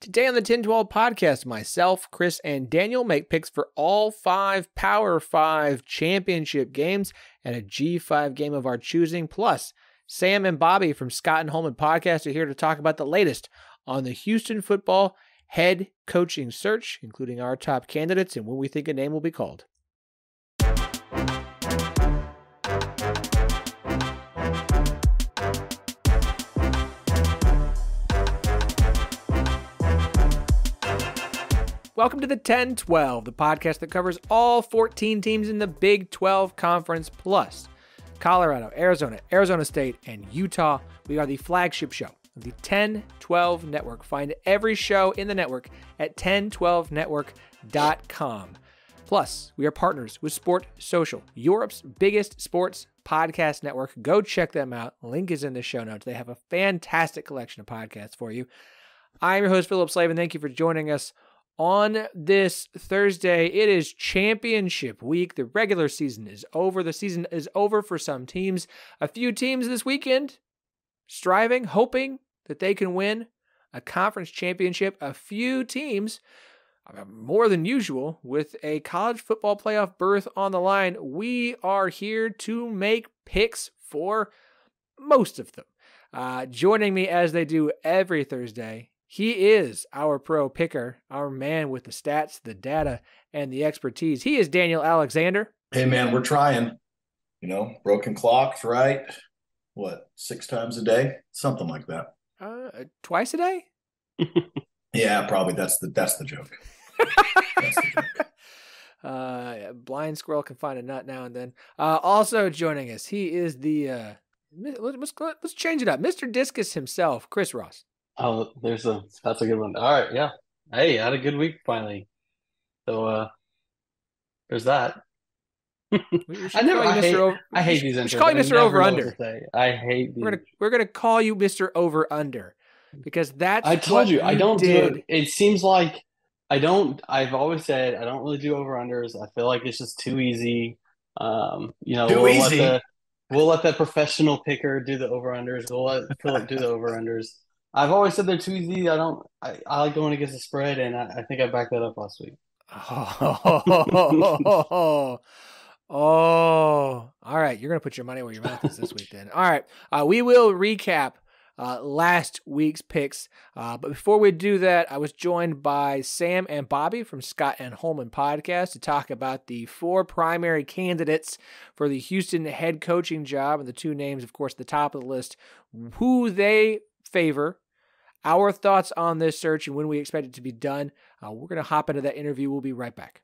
Today on the Ten12 podcast, myself, Chris, and Daniel make picks for all 5 Power 5 championship games and a G5 game of our choosing. Plus, Sam and Bobby from Scott and Holman podcast are here to talk about the latest on the Houston football head coaching search, including our top candidates and when we think a name will be called. Welcome to the Ten12, the podcast that covers all 14 teams in the Big 12 Conference, plus Colorado, Arizona, Arizona State, and Utah. We are the flagship show of the Ten12 Network. Find every show in the network at ten12network.com. Plus, we are partners with Sport Social, Europe's biggest sports podcast network. Go check them out. Link is in the show notes. They have a fantastic collection of podcasts for you. I'm your host, Phillip Slavin. Thank you for joining us on this Thursday. It is championship week. The regular season is over. The season is over for some teams. A few teams this weekend striving, hoping that they can win a conference championship. A few teams, more than usual, with a college football playoff berth on the line. We are here to make picks for most of them. Joining me as they do every Thursday, he is our pro picker, our man with the stats, the data, and the expertise. He is Daniel Alexander. Hey, man, we're trying. Broken clocks, right? What, 6 times a day? Something like that. Twice a day? Yeah, probably. That's the joke. That's the joke. Blind squirrel can find a nut now and then. Also joining us, he is the, let's change it up, Mr. Discus himself, Chris Ross. Oh, that's a good one. All right, yeah. Hey, I had a good week finally. So there's that. I hate these intros. We should call you Mr. Over Under. I hate these. We're gonna call you Mr. Over Under because that's I told you I don't do did. it. It seems like I've always said I don't really do over unders. I feel like it's just too easy. We'll let that professional picker do the over unders. We'll let Phillip do the over unders. I've always said they're too easy. I like going against the spread, and I think I backed that up last week. All right. You're going to put your money where your mouth is this week then. All right. We will recap last week's picks. But before we do that, I was joined by Sam and Bobby from Scott and Holman podcast to talk about the 4 primary candidates for the Houston head coaching job. And the 2 names, of course, at the top of the list, who they favor, our thoughts on this search, and when we expect it to be done. We're going to hop into that interview. We'll be right back.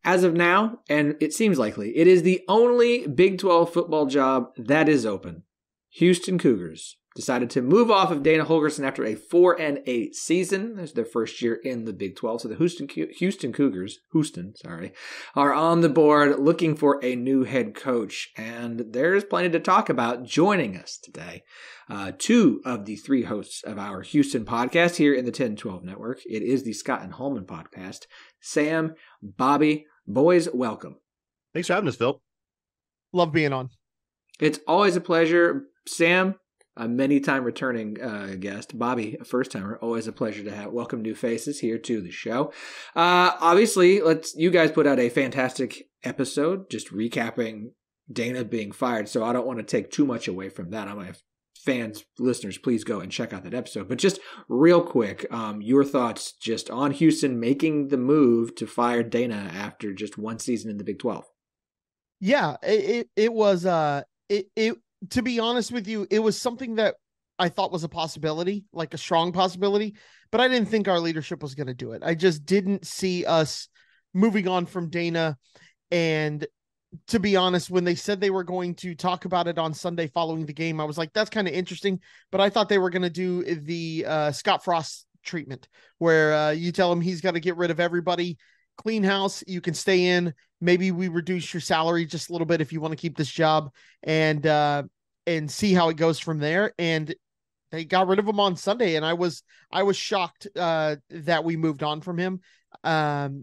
As of now, and it seems likely, it is the only Big 12 football job that is open. Houston Cougars decided to move off of Dana Holgorsen after a 4-8 season. That's their first year in the Big 12. So the Houston Cougars, are on the board looking for a new head coach. And there's plenty to talk about. Joining us today, 2 of the 3 hosts of our Houston podcast here in the 1012 Network. It is the Scott and Holman podcast. Sam, Bobby, boys, welcome. Thanks for having us, Phil. Love being on. It's always a pleasure. Sam, a many-time returning guest. Bobby, a first-timer. Always a pleasure to welcome new faces here to the show. Obviously, you guys put out a fantastic episode just recapping Dana being fired, so I don't want to take too much away from that. I'm going to fans, listeners, please go and check out that episode. But just real quick, your thoughts just on Houston making the move to fire Dana after just 1 season in the Big 12. Yeah, it was to be honest with you, it was something that I thought was a possibility, like a strong possibility, but I didn't think our leadership was going to do it. I just didn't see us moving on from Dana. And to be honest, when they said they were going to talk about it on Sunday following the game, I was like, that's kind of interesting. But I thought they were going to do the Scott Frost treatment where you tell him he's got to get rid of everybody, clean house, you can stay in. Maybe we reduce your salary just a little bit if you want to keep this job, and see how it goes from there. And they got rid of him on Sunday. And I was shocked that we moved on from him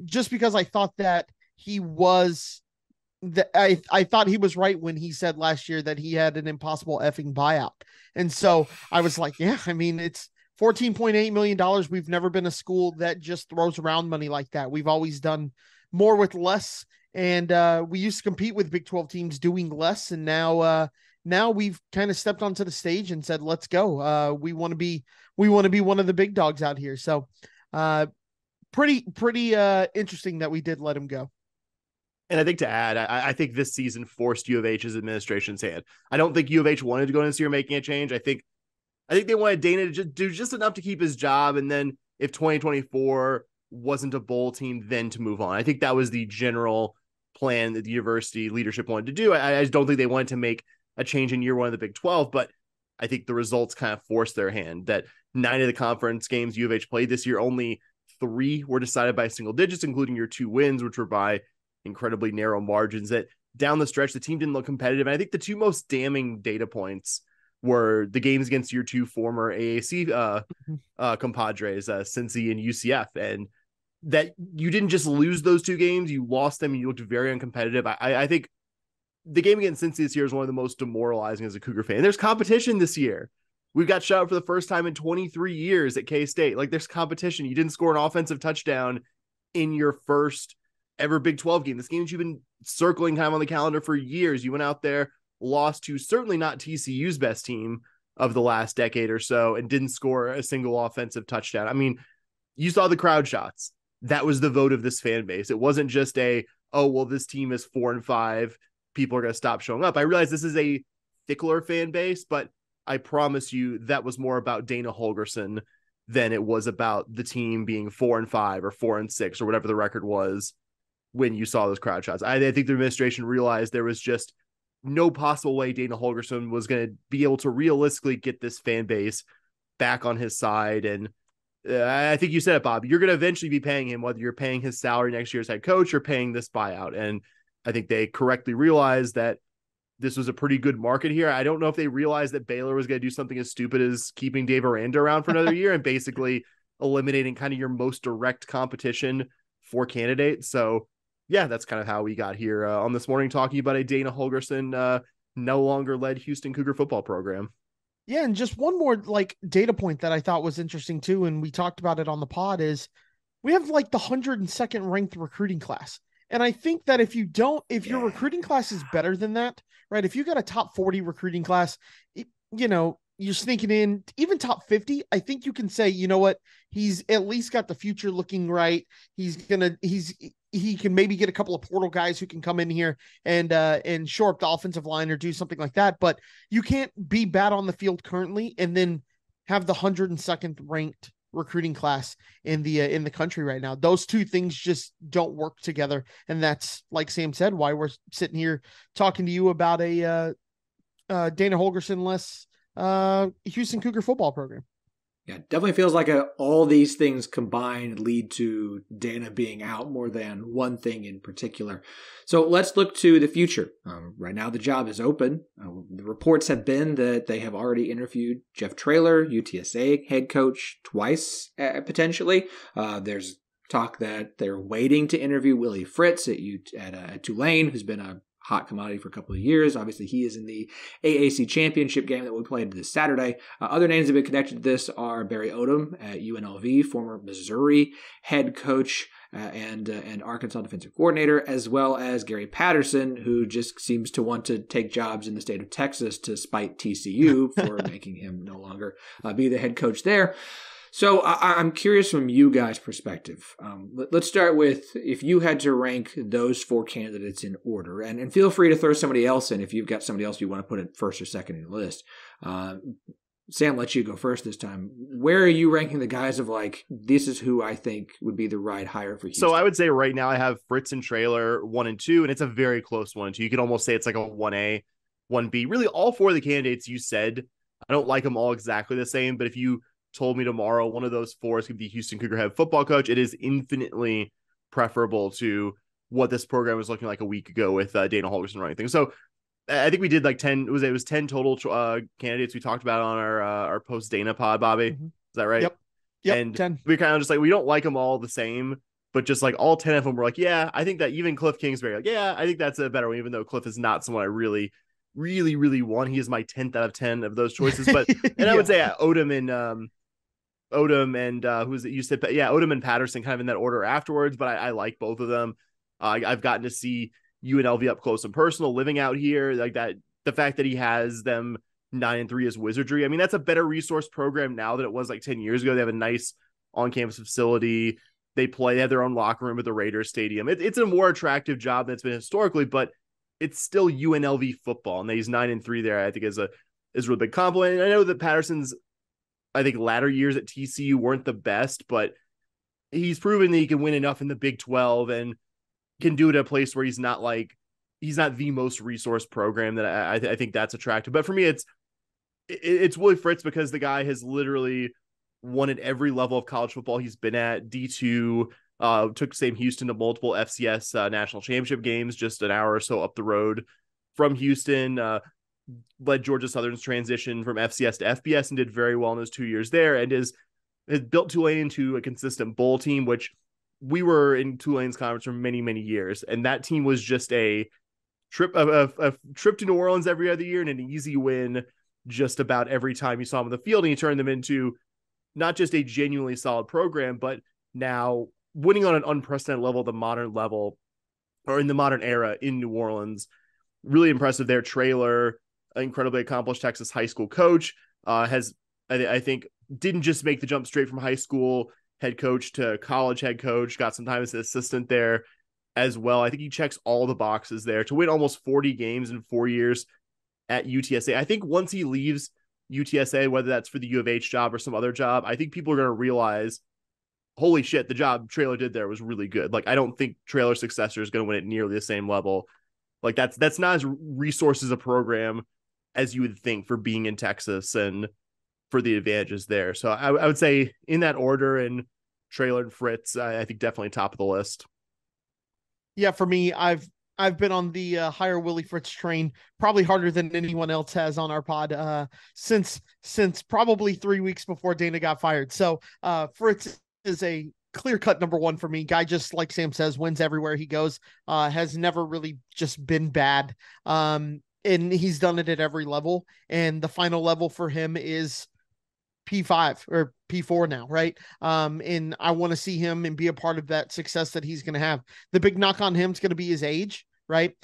just because I thought that he was I thought he was right when he said last year that he had an impossible effing buyout. And so I was like, yeah, I mean, it's $14.8 million. We've never been a school that just throws around money like that. We've always done more with less. And we used to compete with Big 12 teams doing less. And now we've kind of stepped onto the stage and said, let's go. We want to be one of the big dogs out here. So pretty interesting that we did let him go. And I think to add, I think this season forced U of H's administration's hand. I don't think U of H wanted to go in this year making a change. I think they wanted Dana to just do just enough to keep his job. And then if 2024 wasn't a bowl team, then to move on. I think that was the general plan that the university leadership wanted to do. I just don't think they wanted to make a change in year one of the Big 12, but I think the results kind of forced their hand. That 9 of the conference games U of H played this year, only 3 were decided by single digits, including your 2 wins, which were by incredibly narrow margins. That down the stretch, the team didn't look competitive. And I think the 2 most damning data points were the games against your 2 former AAC compadres, Cincy and UCF. And that you didn't just lose those 2 games, you lost them and you looked very uncompetitive. I think the game against Cincy this year is one of the most demoralizing as a Cougar fan. There's competition this year. We've got shut out for the first time in 23 years at K-State. Like, there's competition. You didn't score an offensive touchdown in your first ever Big 12 game. This game that you've been circling kind of on the calendar for years. You went out there, lost to certainly not TCU's best team of the last decade or so, and didn't score a single offensive touchdown. I mean, you saw the crowd shots. That was the vote of this fan base. It wasn't just this team is 4-5. People are going to stop showing up. I realize this is a thickler fan base, but I promise you that was more about Dana Holgorsen than it was about the team being 4-5 or 4-6 or whatever the record was when you saw those crowd shots. I think the administration realized there was just no possible way Dana Holgorsen was going to be able to realistically get this fan base back on his side. And I think you said it, Bob, you're going to eventually be paying him, whether you're paying his salary next year as head coach or paying this buyout. And I think they correctly realized that this was a pretty good market here. I don't know if they realized that Baylor was going to do something as stupid as keeping Dave Aranda around for another year and basically eliminating kind of your most direct competition for candidates. So yeah, that's kind of how we got here on This Morning, talking about a Dana Holgorsen no longer led Houston Cougar football program. Yeah, and just one more data point that I thought was interesting too, and we talked about it on the pod, is we have the 102nd ranked recruiting class. And I think that if your recruiting class is better than that, right? If you got a top 40 recruiting class, you're sneaking in even top 50. I think you can say, you know what, he's at least got the future looking right. He can maybe get a couple of portal guys who can come in here and shore up the offensive line or do something like that. But you can't be bad on the field currently and then have the 102nd ranked recruiting class in the country right now. Those two things just don't work together. And that's, like Sam said, why we're sitting here talking to you about a Dana Holgorsen-less Houston Cougar football program. Yeah, definitely feels like all these things combined lead to Dana being out more than one thing in particular. So let's look to the future. Right now, the job is open. The reports have been that they have already interviewed Jeff Traylor, UTSA head coach, twice potentially. There's talk that they're waiting to interview Willie Fritz at Tulane, who's been a hot commodity for a couple of years. Obviously, he is in the AAC championship game that we played this Saturday. Other names that have been connected to this are Barry Odom at UNLV, former Missouri head coach and Arkansas defensive coordinator, as well as Gary Patterson, who just seems to want to take jobs in the state of Texas to spite TCU for making him no longer be the head coach there. So I'm curious from you guys' perspective. Let's start with, if you had to rank those 4 candidates in order, and feel free to throw somebody else in if you've got somebody else you want to put in first or second in the list. Sam, let you go first this time. Where are you ranking the guys of this is who I think would be the right hire for Houston? So I would say right now I have Fritz and Traylor 1 and 2, and it's a very close 1 and 2. You could almost say it's like a 1A, 1B. Really, all 4 of the candidates you said, I don't like them all exactly the same, but if you told me tomorrow one of those 4 is going to be Houston Cougar head football coach, it is infinitely preferable to what this program was looking like a week ago with Dana Holgorsen running things. So I think we did 10. It was 10 total candidates we talked about on our post Dana pod, Bobby. Mm-hmm. Is that right? Yep. And 10. We kind of just we don't like them all the same, but just all 10 of them were yeah, I think that even Cliff Kingsbury, yeah, I think that's a better one, even though Cliff is not someone I really want. He is my 10th out of 10 of those choices. But and I would say Odom Odom and who's it? You said, yeah, Odom and Patterson kind of in that order afterwards, but I like both of them. I've gotten to see UNLV up close and personal living out here. Like that, the fact that he has them 9-3 is wizardry. I mean, that's a better resource program now than it was like 10 years ago. They have a nice on-campus facility. They have their own locker room at the Raiders Stadium. It's a more attractive job than it's been historically, but it's still UNLV football. And he's 9-3 there, I think is a really big compliment. And I know that Patterson's, I think, latter years at TCU weren't the best, but he's proven that he can win enough in the Big 12 and can do it at a place where he's not the most resource program. That I think that's attractive. But for me, it's Willie Fritz because the guy has literally won at every level of college football he's been at. D2, took Sam Houston to multiple FCS national championship games just an hour or so up the road from Houston. Led Georgia Southern's transition from FCS to FBS and did very well in those 2 years there, and has built Tulane into a consistent bowl team, which we were in Tulane's conference for many, many years. And that team was just a trip to New Orleans every other year and an easy win just about every time you saw them on the field. And you turned them into not just a genuinely solid program, but now winning on an unprecedented level, the modern level, or in the modern era in New Orleans. Really impressive there. Traylor, incredibly accomplished Texas high school coach, has, I think, didn't just make the jump straight from high school head coach to college head coach, got some time as an assistant there as well. I think he checks all the boxes there to win almost 40 games in 4 years at UTSA. I think once he leaves UTSA, whether that's for the U of H job or some other job, I think people are going to realize, holy shit, the job Traylor did there was really good. Like, I don't think Traylor's successor is going to win at nearly the same level. Like, that's not as resources a program as you would think for being in Texas and for the advantages there. So I would say in that order, and Traylor and Fritz, I think definitely top of the list. Yeah, for me, I've been on the hire Willie Fritz train probably harder than anyone else has on our pod since probably 3 weeks before Dana got fired. So Fritz is a clear-cut number one for me. Guy, just like Sam says, wins everywhere he goes, has never really just been bad. And he's done it at every level. And the final level for him is P5 or P4 now, right? And I want to see him and be a part of that success that he's going to have. The big knock on him is going to be his age, right?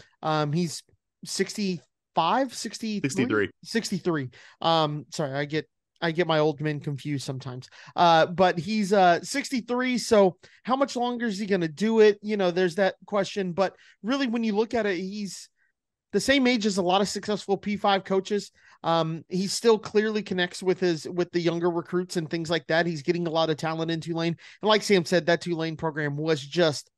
He's 65, 63. Sorry, I get my old men confused sometimes. But he's 63. So how much longer is he going to do it? You know, there's that question. But really, when you look at it, he's the same age as a lot of successful P5 coaches. He still clearly connects with the younger recruits and things like that. He's getting a lot of talent in Tulane. And like Sam said, that Tulane program was just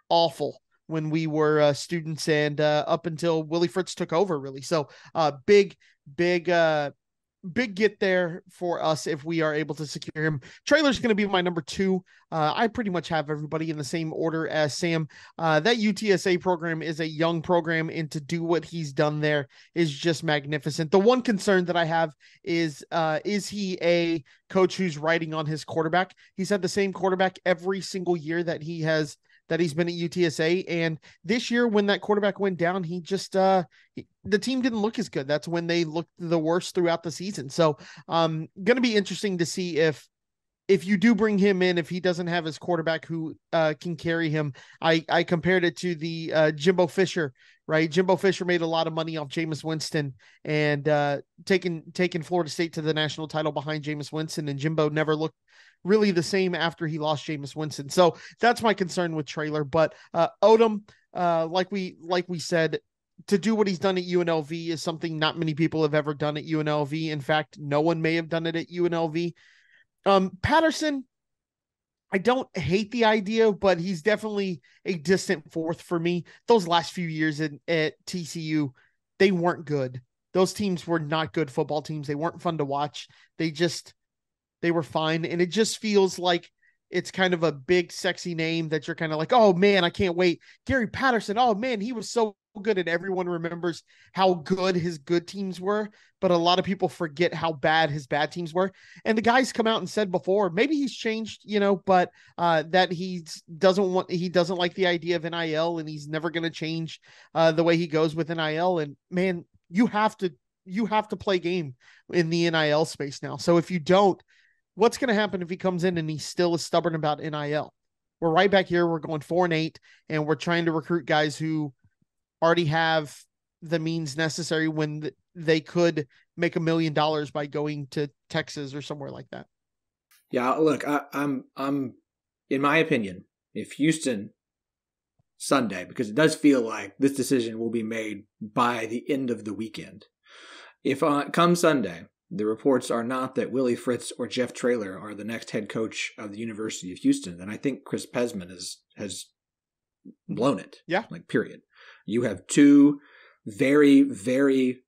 awful when we were students and up until Willie Fritz took over, really. So big get there for us if we are able to secure him. Traylor's going to be my number two. I pretty much have everybody in the same order as Sam. That UTSA program is a young program, and to do what he's done there is just magnificent. The one concern that I have is he a coach who's riding on his quarterback? He's had the same quarterback every single year that he's been at UTSA. And this year, when that quarterback went down, he just, the team didn't look as good. That's when they looked the worst throughout the season. So, going to be interesting to see if you do bring him in, if he doesn't have his quarterback who can carry him. I compared it to the Jimbo Fisher, right? Jimbo Fisher made a lot of money off Jameis Winston and taking Florida State to the national title behind Jameis Winston, and Jimbo never looked really the same after he lost Jameis Winston. So that's my concern with Traylor. But Odom, like we said, to do what he's done at UNLV is something not many people have ever done at UNLV. In fact, no one may have done it at UNLV. Patterson, I don't hate the idea, but he's definitely a distant fourth for me. Those last few years at TCU, they weren't good. Those teams were not good football teams. They weren't fun to watch. They were fine. And it just feels like it's kind of a big, sexy name that you're kind of like, oh man, I can't wait. Gary Patterson. Oh man, he was so good. And everyone remembers how good his good teams were, but a lot of people forget how bad his bad teams were. And the guy's come out and said before, maybe he's changed, but that he doesn't like the idea of NIL, and he's never going to change the way he goes with NIL. And man, you have to play game in the NIL space now. So if you don't, What's going to happen if he comes in and he still is stubborn about NIL? We're right back here. We're going 4-8, and we're trying to recruit guys who already have the means necessary when they could make $1 million by going to Texas or somewhere like that. Yeah, look, I'm in my opinion, if Houston Sunday, because it does feel like this decision will be made by the end of the weekend. If come Sunday, the reports are not that Willie Fritz or Jeff Traylor are the next head coach of the University of Houston, then I think Chris Pesman has blown it. Yeah. Like, period. You have two very, very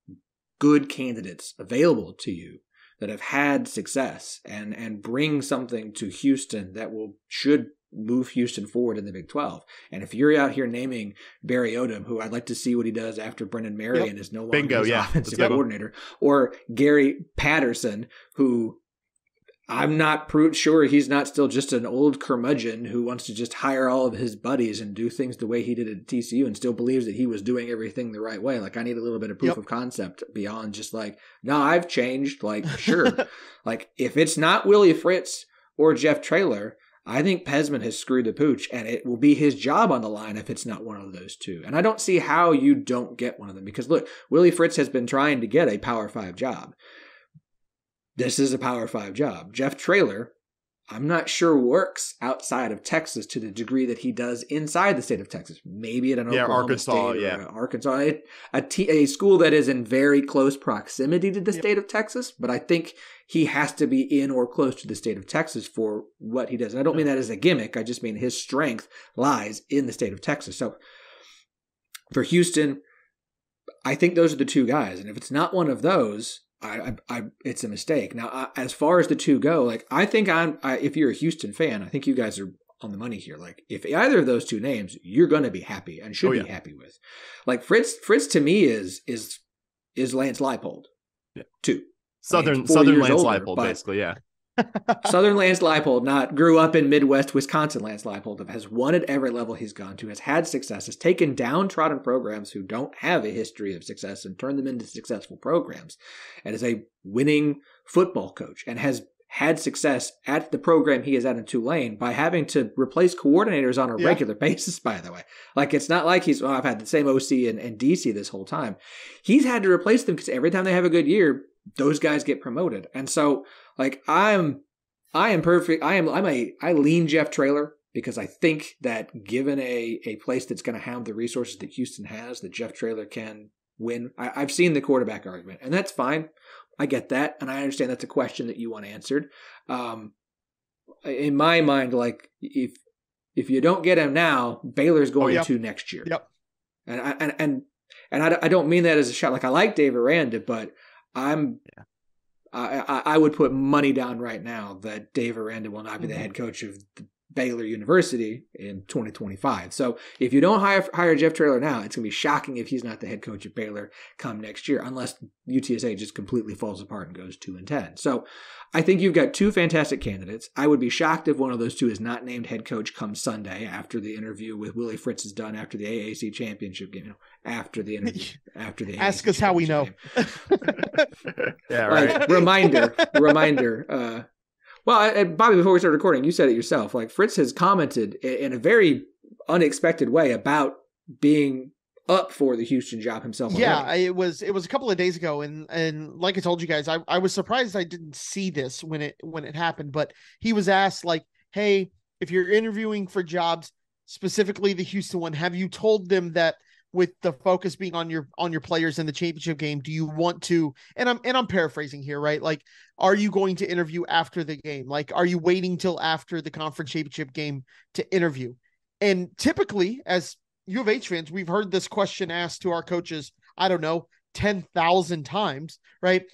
good candidates available to you that have had success and bring something to Houston that should move Houston forward in the Big 12. And if you're out here naming Barry Odom, who I'd like to see what he does after Brendan Marion is no longer his offensive coordinator, or Gary Patterson, who I'm not sure he's not still just an old curmudgeon who wants to just hire all of his buddies and do things the way he did at TCU and still believes that he was doing everything the right way. Like, I need a little bit of proof of concept beyond just like, no, I've changed. Like, sure. Like, if it's not Willie Fritz or Jeff Traylor, I think Pesman has screwed the pooch, and it will be his job on the line if it's not one of those two. And I don't see how you don't get one of them, because look, Willie Fritz has been trying to get a Power 5 job. This is a Power 5 job. Jeff Traylor, I'm not sure works outside of Texas to the degree that he does inside the state of Texas. Maybe at an Oklahoma Arkansas, State or Arkansas, a school that is in very close proximity to the state of Texas. But I think he has to be in or close to the state of Texas for what he does. And I don't mean that as a gimmick. I just mean his strength lies in the state of Texas. So for Houston, I think those are the two guys. And if it's not one of those, it's a mistake. Now, as far as the two go, like, I think if you're a Houston fan, I think you guys are on the money here. Like, if either of those two names, you're going to be happy and should be happy with. Like, Fritz to me is Lance Leipold. Yeah. Two. Southern Lance Leipold, basically, yeah. Southern Lance Leipold grew up in Midwest Wisconsin. Lance Leipold has won at every level he's gone to, has had success, has taken downtrodden programs who don't have a history of success and turned them into successful programs, and is a winning football coach, and has had success at the program he is at in Tulane by having to replace coordinators on a regular basis, by the way. Like, it's not like I've had the same OC and DC this whole time. He's had to replace them because every time they have a good year, those guys get promoted. And so, like, I lean Jeff Traylor, because I think that given a place that's going to have the resources that Houston has, that Jeff Traylor can win. I've seen the quarterback argument, and that's fine. I get that, and I understand that's a question that you want answered. In my mind, like, if you don't get him now, Baylor's going to next year. Yep. And I don't mean that as a shot. Like, I like Dave Aranda, but I would put money down right now that Dave Aranda will not be the head coach of Baylor University in 2025. So if you don't hire Jeff Traylor now, it's going to be shocking if he's not the head coach of Baylor come next year, unless UTSA just completely falls apart and goes 2-10. So I think you've got two fantastic candidates. I would be shocked if one of those two is not named head coach come Sunday after the interview with Willie Fritz is done, after the AAC championship game, after the interview, after the Ask AAC us how we know. Yeah, right. Like, reminder. Well, Bobby, before we start recording, you said it yourself. Like, Fritz has commented in a very unexpected way about being up for the Houston job himself. Yeah, already. it was a couple of days ago, and like I told you guys, I was surprised I didn't see this when it happened. But he was asked, like, "Hey, if you're interviewing for jobs, specifically the Houston one, have you told them that?" With the focus being on your players in the championship game, do you want to, and I'm paraphrasing here, right? Like, are you going to interview after the game? Like, are you waiting till after the conference championship game to interview? And typically, as U of H fans, we've heard this question asked to our coaches, I don't know, 10,000 times, right?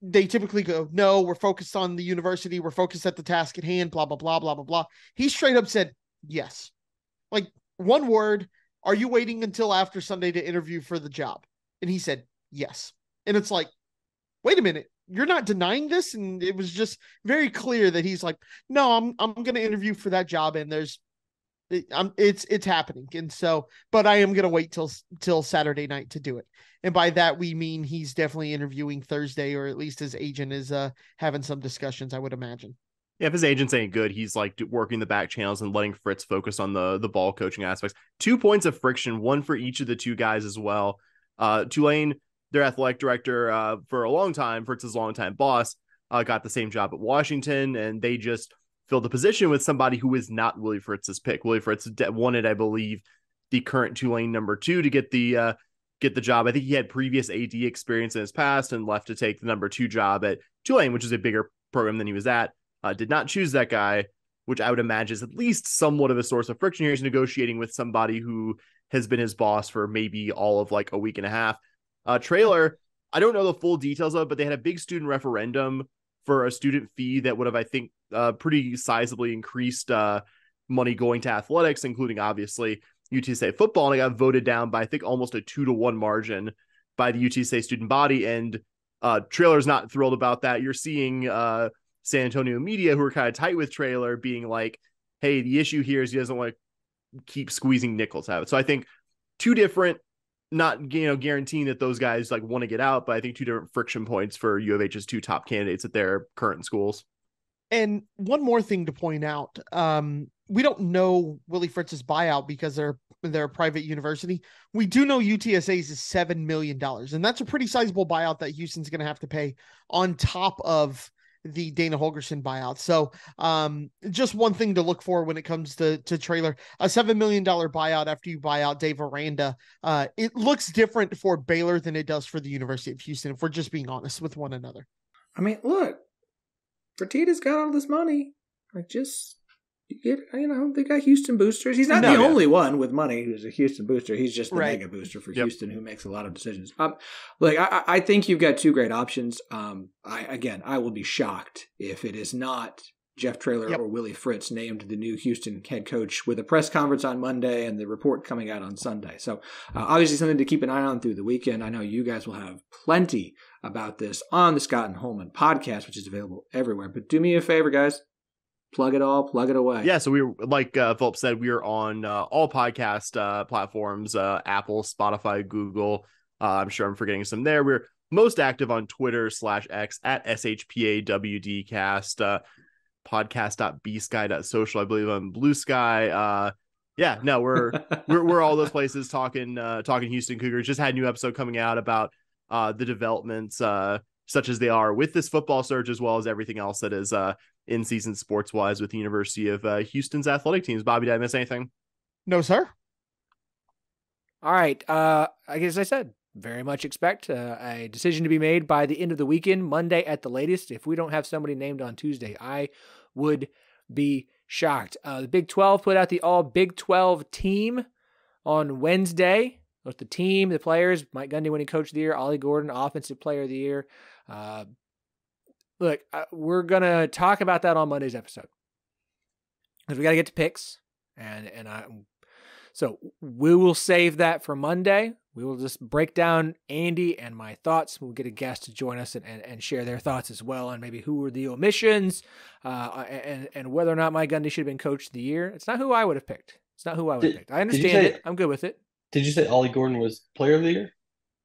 They typically go, no, we're focused on the university. We're focused at the task at hand, blah, blah, blah, blah, blah, blah. He straight up said, yes. Like, one word. Are you waiting until after Sunday to interview for the job? And he said, yes. And it's like, wait a minute, you're not denying this? And it was just very clear that he's like, no, I'm going to interview for that job. And there's It's happening. And so, but I am going to wait till Saturday night to do it. And by that, we mean he's definitely interviewing Thursday, or at least his agent is having some discussions, I would imagine. Yeah, if his agent's ain't good, he's like working the back channels and letting Fritz focus on the ball coaching aspects. 2 points of friction, one for each of the two guys as well. Tulane, their athletic director for a long time, Fritz's longtime boss, got the same job at Washington, and they just filled the position with somebody who is not Willie Fritz's pick. Willie Fritz wanted, I believe, the current Tulane number 2 to get the job. I think he had previous AD experience in his past and left to take the number 2 job at Tulane, which is a bigger program than he was at. Did not choose that guy, which I would imagine is at least somewhat of a source of friction here. He's negotiating with somebody who has been his boss for maybe all of like a week and a half. Traylor, I don't know the full details of it, but they had a big student referendum for a student fee that would have, I think, pretty sizably increased money going to athletics, including obviously UTSA football. And it got voted down by, I think, almost a 2-1 margin by the UTSA student body. And Traylor's not thrilled about that. You're seeing San Antonio media who are kind of tight with Traylor being like, hey, the issue here is he doesn't want to keep squeezing nickels out of it. So I think 2 different, not guaranteeing that those guys like want to get out, but I think 2 different friction points for U of H's 2 top candidates at their current schools. And one more thing to point out, we don't know Willie Fritz's buyout because they're a private university. We do know UTSA's is $7 million, and that's a pretty sizable buyout that Houston's going to have to pay on top of the Dana Holgorsen buyout. So just one thing to look for when it comes to Traylor, a $7 million buyout after you buy out Dave Aranda. It looks different for Baylor than it does for the University of Houston, if we're just being honest with one another. I mean, look, Fertitta's got all this money. Like, just get, they got Houston boosters. He's not the only one with money who's a Houston booster. He's just the mega booster for Houston, who makes a lot of decisions. Look, I think you've got 2 great options. I will be shocked if it is not Jeff Traylor or Willie Fritz named the new Houston head coach, with a press conference on Monday and the report coming out on Sunday. So obviously something to keep an eye on through the weekend. I know you guys will have plenty about this on the Scott and Holman podcast, which is available everywhere. But do me a favor, guys. Plug it away. Yeah, so we were, like Phillip said, we are on all podcast platforms, Apple, Spotify, Google. I'm sure I'm forgetting some there. We're most active on Twitter /X at SHPAWDcast, podcast.bsky.social, I believe, on Blue Sky. We're all those places talking Houston Cougars. Just had a new episode coming out about the developments such as they are with this football surge, as well as everything else that is in season sports wise with the University of Houston's athletic teams. Bobby, did I miss anything? No, sir. All right. I guess I said, very much expect a decision to be made by the end of the weekend, Monday at the latest. If we don't have somebody named on Tuesday, I would be shocked. The Big 12 put out the all Big 12 team on Wednesday. With the team, the players, Mike Gundy winning Coach of the Year, Ollie Gordon, Offensive Player of the Year. Look, we're going to talk about that on Monday's episode, because we got to get to picks. So we will save that for Monday. We will just break down Andy and my thoughts. We'll get a guest to join us and share their thoughts as well on maybe who were the omissions and whether or not Mike Gundy should have been Coach of the Year. It's not who I would have picked. I understand it. I'm good with it. Did you say Ollie Gordon was Player of the Year?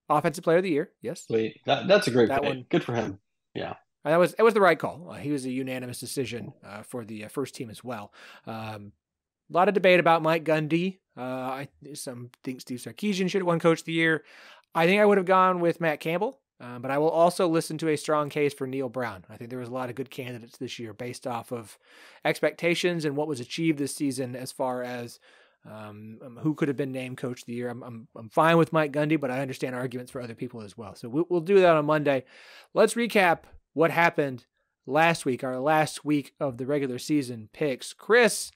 Offensive Player of the Year, yes. Wait, that's a great pick. Good for him. Yeah. It was the right call. He was a unanimous decision for the first team as well. A lot of debate about Mike Gundy. Some think Steve Sarkisian should have won Coach of the Year. I think I would have gone with Matt Campbell, but I will also listen to a strong case for Neil Brown. I think there was a lot of good candidates this year based off of expectations and what was achieved this season as far as who could have been named Coach of the Year. I'm fine with Mike Gundy, but I understand arguments for other people as well. So we'll do that on Monday. Let's recap what happened last week, our last week of the regular season picks. Chris,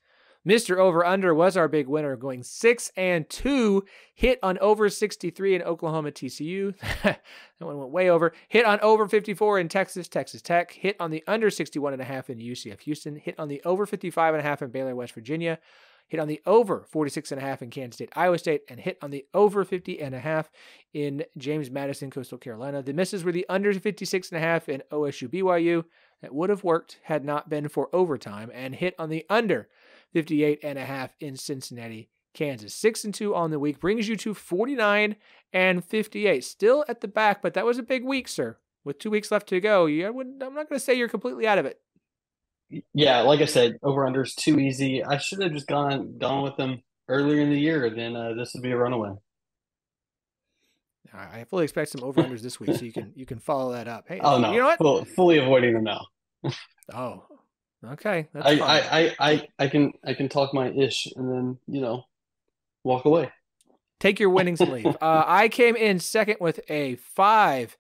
Mr. Over Under, was our big winner, going 6-2, hit on over 63 in Oklahoma TCU. That one went way over. Hit on over 54 in Texas Tech. Hit on the under 61.5 in UCF Houston. Hit on the over 55.5 in Baylor, West Virginia. Hit on the over 46.5 in Kansas State, Iowa State, and hit on the over 50.5 in James Madison, Coastal Carolina. The misses were the under 56.5 in OSU BYU. That would have worked had not been for overtime, and hit on the under 58.5 in Cincinnati, Kansas. 6-2 on the week brings you to 49-58. Still at the back, but that was a big week, sir. With 2 weeks left to go, I'm not going to say you're completely out of it. Yeah, like I said, over-under's too easy. I should have just gone with them earlier in the year. Then this would be a runaway. I fully expect some over-unders this week, so you can follow that up. Hey, oh no, you know what? Fully avoiding them now. Oh, okay. That's fine. I can talk my ish and then walk away. Take your winnings and leave. I came in second with a 5-3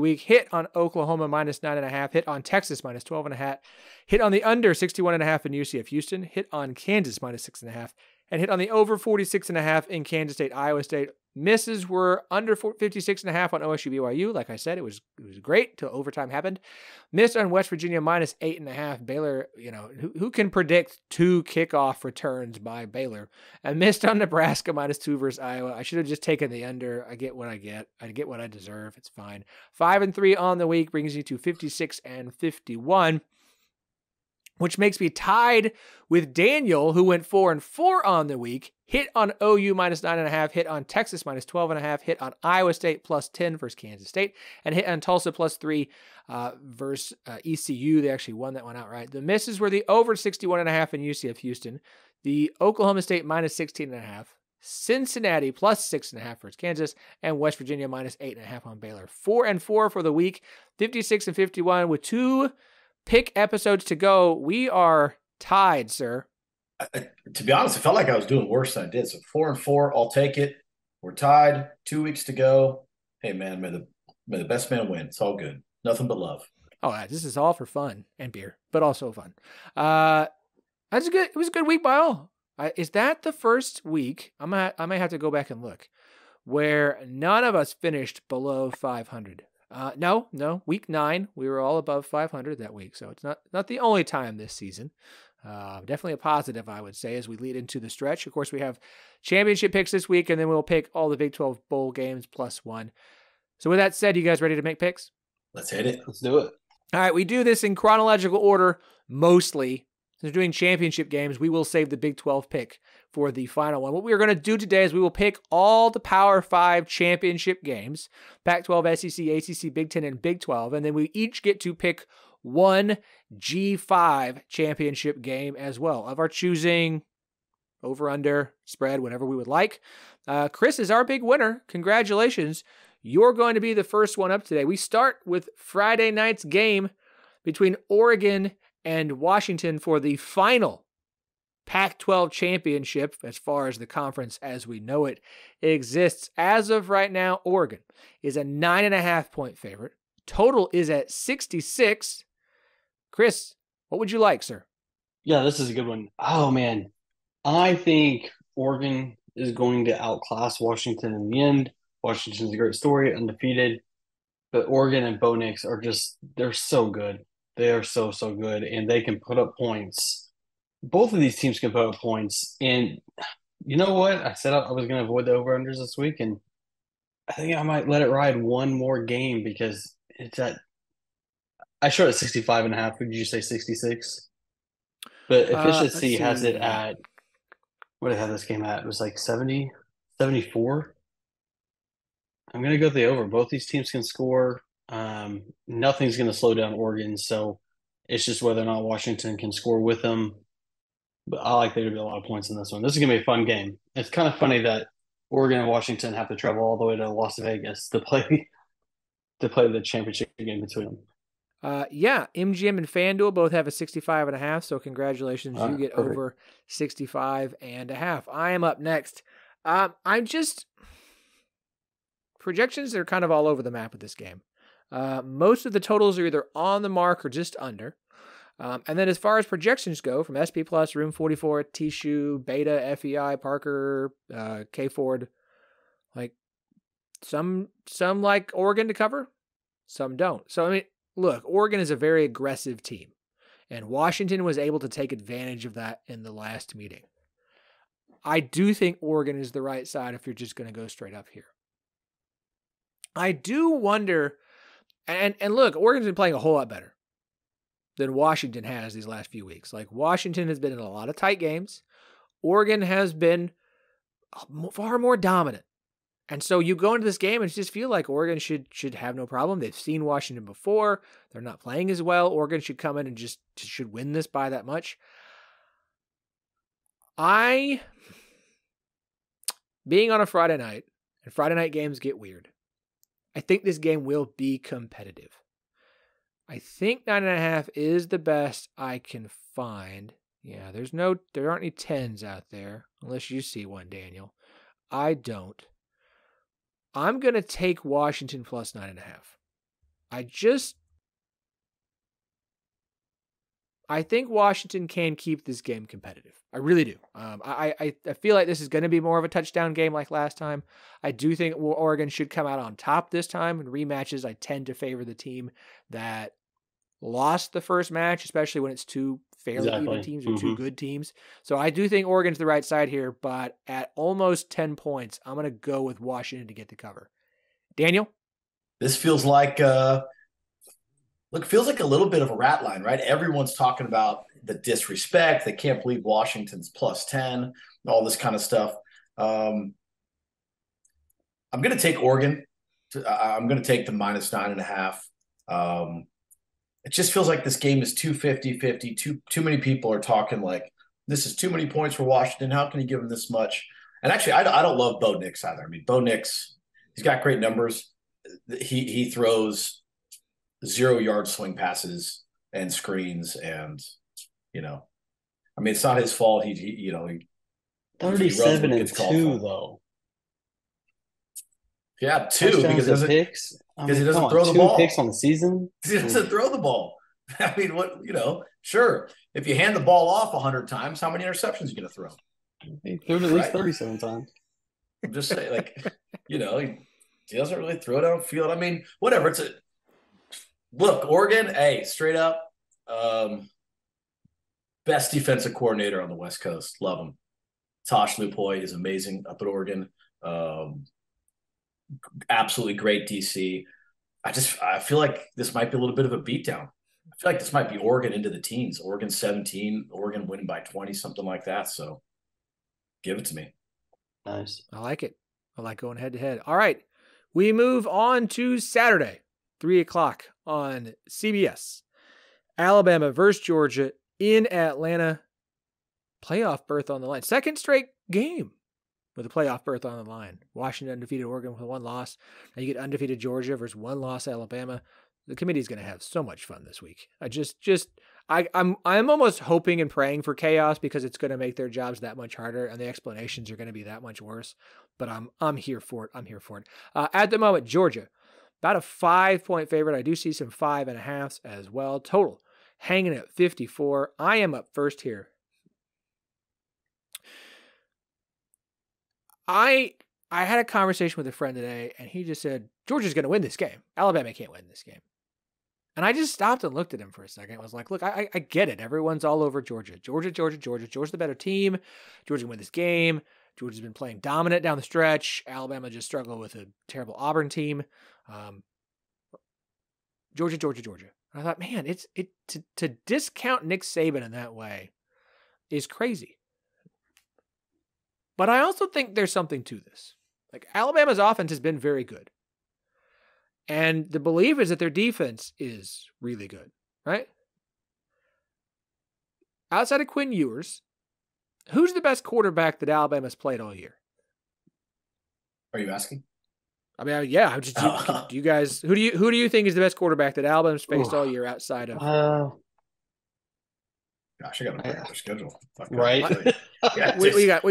week hit on Oklahoma -9.5, hit on Texas -12.5, hit on the under 61.5 in UCF Houston, hit on Kansas -6.5, and hit on the over 46.5 in Kansas State, Iowa State. Misses were under 56.5 on OSU BYU. Like I said, it was great till overtime happened. Missed on West Virginia -8.5. Baylor, who can predict 2 kickoff returns by Baylor? And missed on Nebraska -2 versus Iowa. I should have just taken the under. I get what I get. I get what I deserve. It's fine. 5-3 on the week brings you to 56-51. Which makes me tied with Daniel, who went 4-4 on the week. Hit on OU -9.5, hit on Texas -12.5, hit on Iowa State +10 versus Kansas State, and hit on Tulsa +3 versus ECU. They actually won that one outright. The misses were the over 61.5 in UCF Houston, the Oklahoma State -16.5, Cincinnati +6.5 versus Kansas, and West Virginia -8.5 on Baylor. 4-4 for the week, 56-51 with 2 pick episodes to go. We are tied, sir. To be honest, it felt like I was doing worse than I did. So 4-4, I'll take it. We're tied. 2 weeks to go. Hey man, may the best man win. It's all good. Nothing but love. Oh, this is all for fun and beer, but also fun. That's good. It was a good week by all. Is that the first week? I might have to go back and look where none of us finished below 500. No. Week 9, we were all above 500 that week. So it's not the only time this season. Definitely a positive, I would say, as we lead into the stretch. Of course, we have championship picks this week, and then we'll pick all the Big 12 bowl games +1. So with that said, you guys ready to make picks? Let's hit it. Let's do it. All right, we do this in chronological order, mostly. Since we're doing championship games, we will save the Big 12 pick for the final one. What we are going to do today is we will pick all the Power 5 championship games, Pac-12, SEC, ACC, Big 10, and Big 12, and then we each get to pick one G5 championship game as well, of our choosing, over, under, spread, whatever we would like. Chris is our big winner. Congratulations. You're going to be the first one up today. We start with Friday night's game between Oregon and Washington for the final Pac-12 championship, as far as the conference as we know it exists. As of right now, Oregon is a 9.5-point favorite. Total is at 66. Chris, what would you like, sir? Yeah, this is a good one. Oh, man. I think Oregon is going to outclass Washington in the end. Washington's a great story, undefeated. But Oregon and Bo Nix are they're so good. They are so good, and they can put up points. Both of these teams can put up points. And you know what? I said I was going to avoid the over-unders this week, and I think I might let it ride one more game because it's at – I showed it 65.5. Would you say 66? But efficiency has it at – what did I have this game at? It was like 70, 74. I'm going to go with the over. Both these teams can score. Nothing's going to slow down Oregon, so it's just whether or not Washington can score with them. But I like there to be a lot of points in this one. This is going to be a fun game. It's kind of funny that Oregon and Washington have to travel all the way to Las Vegas to play the championship game between them. Yeah, MGM and FanDuel both have a 65.5, so congratulations. You get perfect. over 65.5. I am up next. Projections are kind of all over the map with this game. Most of the totals are either on the mark or just under. And then as far as projections go, from SP Plus, Room 44, Tishu, Beta, FEI, Parker, K Ford, like some like Oregon to cover, some don't. So, I mean, look, Oregon is a very aggressive team, and Washington was able to take advantage of that in the last meeting. I do think Oregon is the right side if you're just going to go straight up here. I do wonder, and look, Oregon's been playing a whole lot better. than Washington has these last few weeks. Like, Washington has been in a lot of tight games. Oregon has been far more dominant. And so you go into this game and just feel like Oregon should have no problem. They've seen Washington before. They're not playing as well. Oregon should come in and just should win this by that much. Being on a Friday night, and Friday night games get weird, I think this game will be competitive. I think 9.5 is the best I can find. Yeah, there aren't any 10s out there, unless you see one, Daniel. I don't. I'm going to take Washington plus 9.5. I think Washington can keep this game competitive. I really do. I feel like this is going to be more of a touchdown game like last time. I do think Oregon should come out on top this time. In rematches, I tend to favor the team that lost the first match, especially when it's two fairly even teams or two good teams. So I do think Oregon's the right side here, but at almost 10 points, I'm going to go with Washington to get the cover. Daniel? This feels like feels like a little bit of a rat line, right? Everyone's talking about the disrespect. They can't believe Washington's plus 10, all this kind of stuff. I'm going to take Oregon. I'm going to take the minus 9.5. It just feels like this game is too 50-50. Too many people are talking like, this is too many points for Washington. How can you give them this much? And actually, I don't love Bo Nix either. I mean, Bo Nix, he's got great numbers. He throws 0-yard swing passes and screens, and I mean, it's not his fault. He 37-2 though. Yeah, 2 because he doesn't throw the ball. 2 picks on the season. He doesn't throw the ball. I mean, sure. If you hand the ball off 100 times, how many interceptions are you going to throw? He threw it at least 37 times. I'm just saying, he doesn't really throw downfield. I mean, whatever. Look, Oregon, hey, straight up, best defensive coordinator on the West Coast. Love him. Tosh Lupoy is amazing up at Oregon. Absolutely great DC. I feel like this might be a little bit of a beatdown. I feel like this might be Oregon into the teens. Oregon 17, Oregon winning by 20, something like that. So give it to me. Nice. I like it. I like going head to head. All right. We move on to Saturday, 3:00 on CBS. Alabama versus Georgia in Atlanta. Playoff berth on the line. Second straight game with a playoff berth on the line. Washington undefeated Oregon with 1 loss. Now you get undefeated Georgia versus 1 loss Alabama. The committee's going to have so much fun this week. I'm almost hoping and praying for chaos because it's going to make their jobs that much harder and the explanations are going to be that much worse. But I'm here for it. I'm here for it. At the moment, Georgia, about a 5-point favorite. I do see some 5.5s as well. Total hanging at 54. I am up first here. I had a conversation with a friend today, and he just said, Georgia's going to win this game. Alabama can't win this game. And I just stopped and looked at him for a second. I was like, look, I get it. Everyone's all over Georgia. Georgia's the better team. Georgia can win this game. Georgia's been playing dominant down the stretch. Alabama just struggled with a terrible Auburn team. Georgia. And I thought, man, to discount Nick Saban in that way is crazy. But I also think there's something to this. Like, Alabama's offense has been very good. And the belief is that their defense is really good, right? Outside of Quinn Ewers, who's the best quarterback that Alabama's played all year? Are you asking? I mean, yeah. I'm just. Do you guys? Who do you think is the best quarterback that Alabama's faced all year outside of? Gosh, I got to break their schedule. Right. Yeah, we got.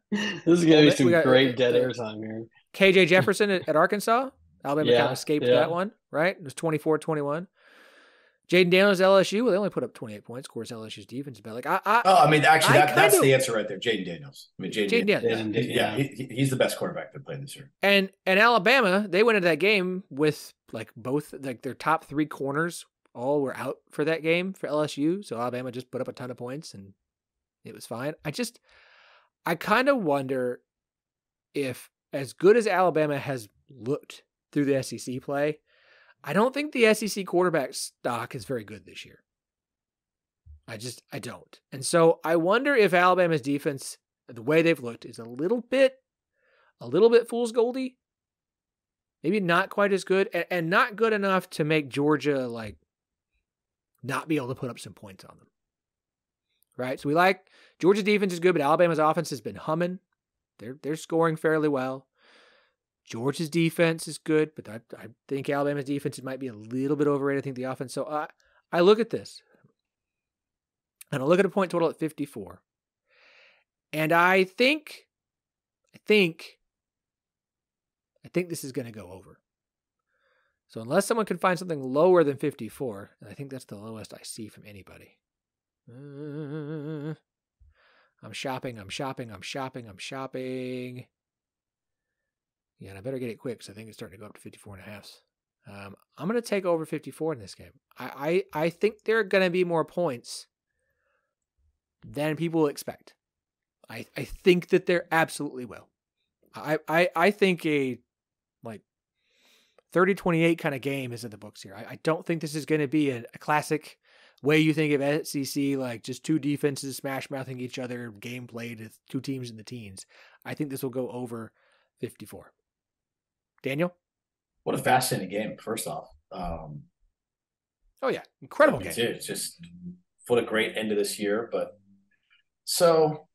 This is gonna be some great dead air time here. KJ Jefferson at Arkansas. Alabama kind of escaped that one, right? It was 24-21. Jaden Daniels LSU. Well, they only put up 28 points. Of course, LSU's defense is bad. That's the answer right there. Jaden Daniels. I mean, Jaden Daniels. Yeah, he's the best quarterback that played this year. And Alabama, they went into that game with their top 3 corners all were out for that game for LSU. So Alabama just put up a ton of points and it was fine. I kind of wonder if, as good as Alabama has looked through the SEC play, I don't think the SEC quarterback stock is very good this year. I don't. And so I wonder if Alabama's defense, the way they've looked, is a little bit fool's goldy. Maybe not quite as good and not good enough to make Georgia like not be able to put up some points on them. Right? So we like Georgia's defense is good, but Alabama's offense has been humming. They're scoring fairly well. Georgia's defense is good, but I think Alabama's defense might be a little bit overrated. I think the offense. So I look at this. And I look at a point total at 54. And I think this is going to go over. So unless someone can find something lower than 54, and I think that's the lowest I see from anybody. I'm shopping. Yeah, and I better get it quick because I think it's starting to go up to 54 and a half. I'm going to take over 54 in this game. I think there are going to be more points than people expect. I think that there absolutely will. I think a like 30-28 kind of game is in the books here. I don't think this is going to be a classic way you think of SEC, like just two defenses smash-mouthing each other, game played with two teams in the teens. I think this will go over 54. Daniel? What a fascinating game, first off. Oh, yeah. Incredible game. It's just what a great end of this year. But so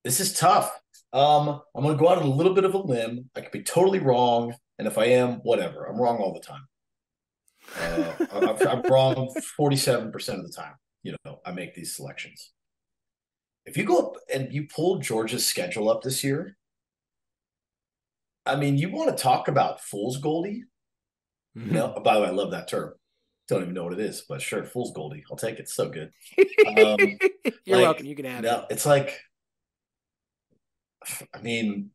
this is tough. I'm going to go out on a little bit of a limb. I could be totally wrong. And if I am, whatever. I'm wrong all the time. I'm wrong 47% of the time. I make these selections. If you go up and you pull Georgia's schedule up this year, I mean, you want to talk about fool's goldie? Mm-hmm. No, by the way, I love that term. Don't even know what it is, but sure, fool's goldie. I'll take it. It's so good. You're welcome. You can have it. It's like, I mean,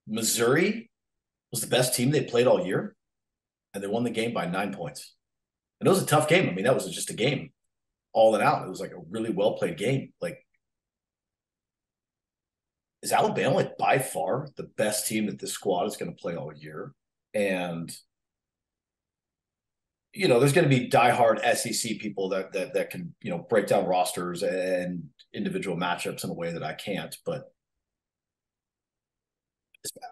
Missouri was the best team they played all year, and they won the game by 9 points. And it was a tough game. I mean, that was just a game, all in out. It was like a really well played game. Like, is Alabama like by far the best team that this squad is going to play all year? And there's going to be diehard SEC people that can break down rosters and individual matchups in a way that I can't. But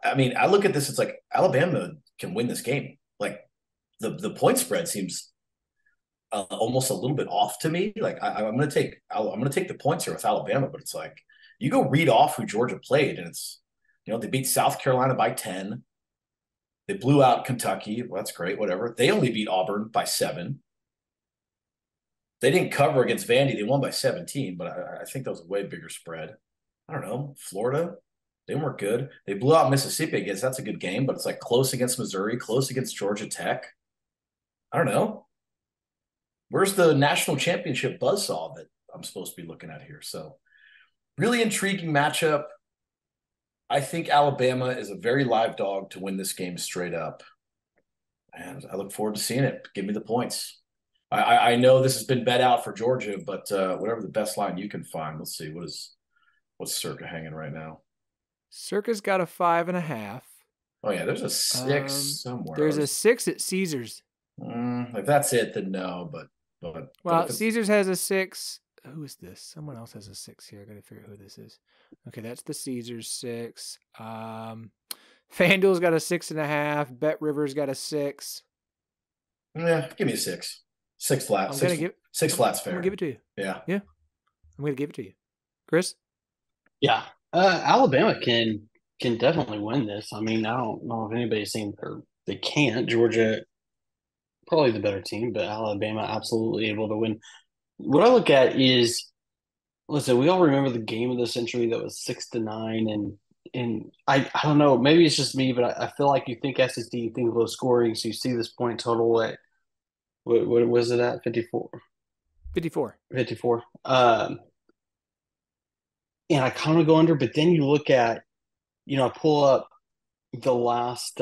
I mean, I look at this, it's like Alabama can win this game. Like the point spread seems almost a little bit off to me. Like I'm going to take the points here with Alabama, but it's like you go read off who Georgia played, and it's they beat South Carolina by 10. They blew out Kentucky. Well, that's great. Whatever. They only beat Auburn by 7. They didn't cover against Vandy. They won by 17, but I think that was a way bigger spread. I don't know. Florida, they weren't good. They blew out Mississippi. I guess that's a good game, but it's like close against Missouri, close against Georgia Tech. I don't know. Where's the national championship buzzsaw that I'm supposed to be looking at here? So really intriguing matchup. I think Alabama is a very live dog to win this game straight up. And I look forward to seeing it. Give me the points. I know this has been bet out for Georgia, but whatever the best line you can find. Let's see. What's Circa hanging right now? Circa's got a 5.5. Oh, yeah. There's a 6 somewhere. There's a 6 at Caesars. If that's it, then no. But Caesars has a 6. Who is this? Someone else has a 6 here. I got to figure out who this is. Okay, that's the Caesars 6. FanDuel's got a 6.5. Bet River's got a 6. Yeah, give me a 6. 6 flat. Six flat's fair. I'm gonna give it to you. Yeah. I'm gonna give it to you, Chris. Yeah, Alabama can definitely win this. I mean, I don't know if anybody's saying they can't. Georgia probably the better team, but Alabama absolutely able to win. What I look at is, listen, we all remember the game of the century that was 6-9, and I don't know, maybe it's just me, but I feel like you think SEC, you think low scoring, so you see this point total at what was it at 54? 54. And I kind of go under, but then you look at, I pull up the last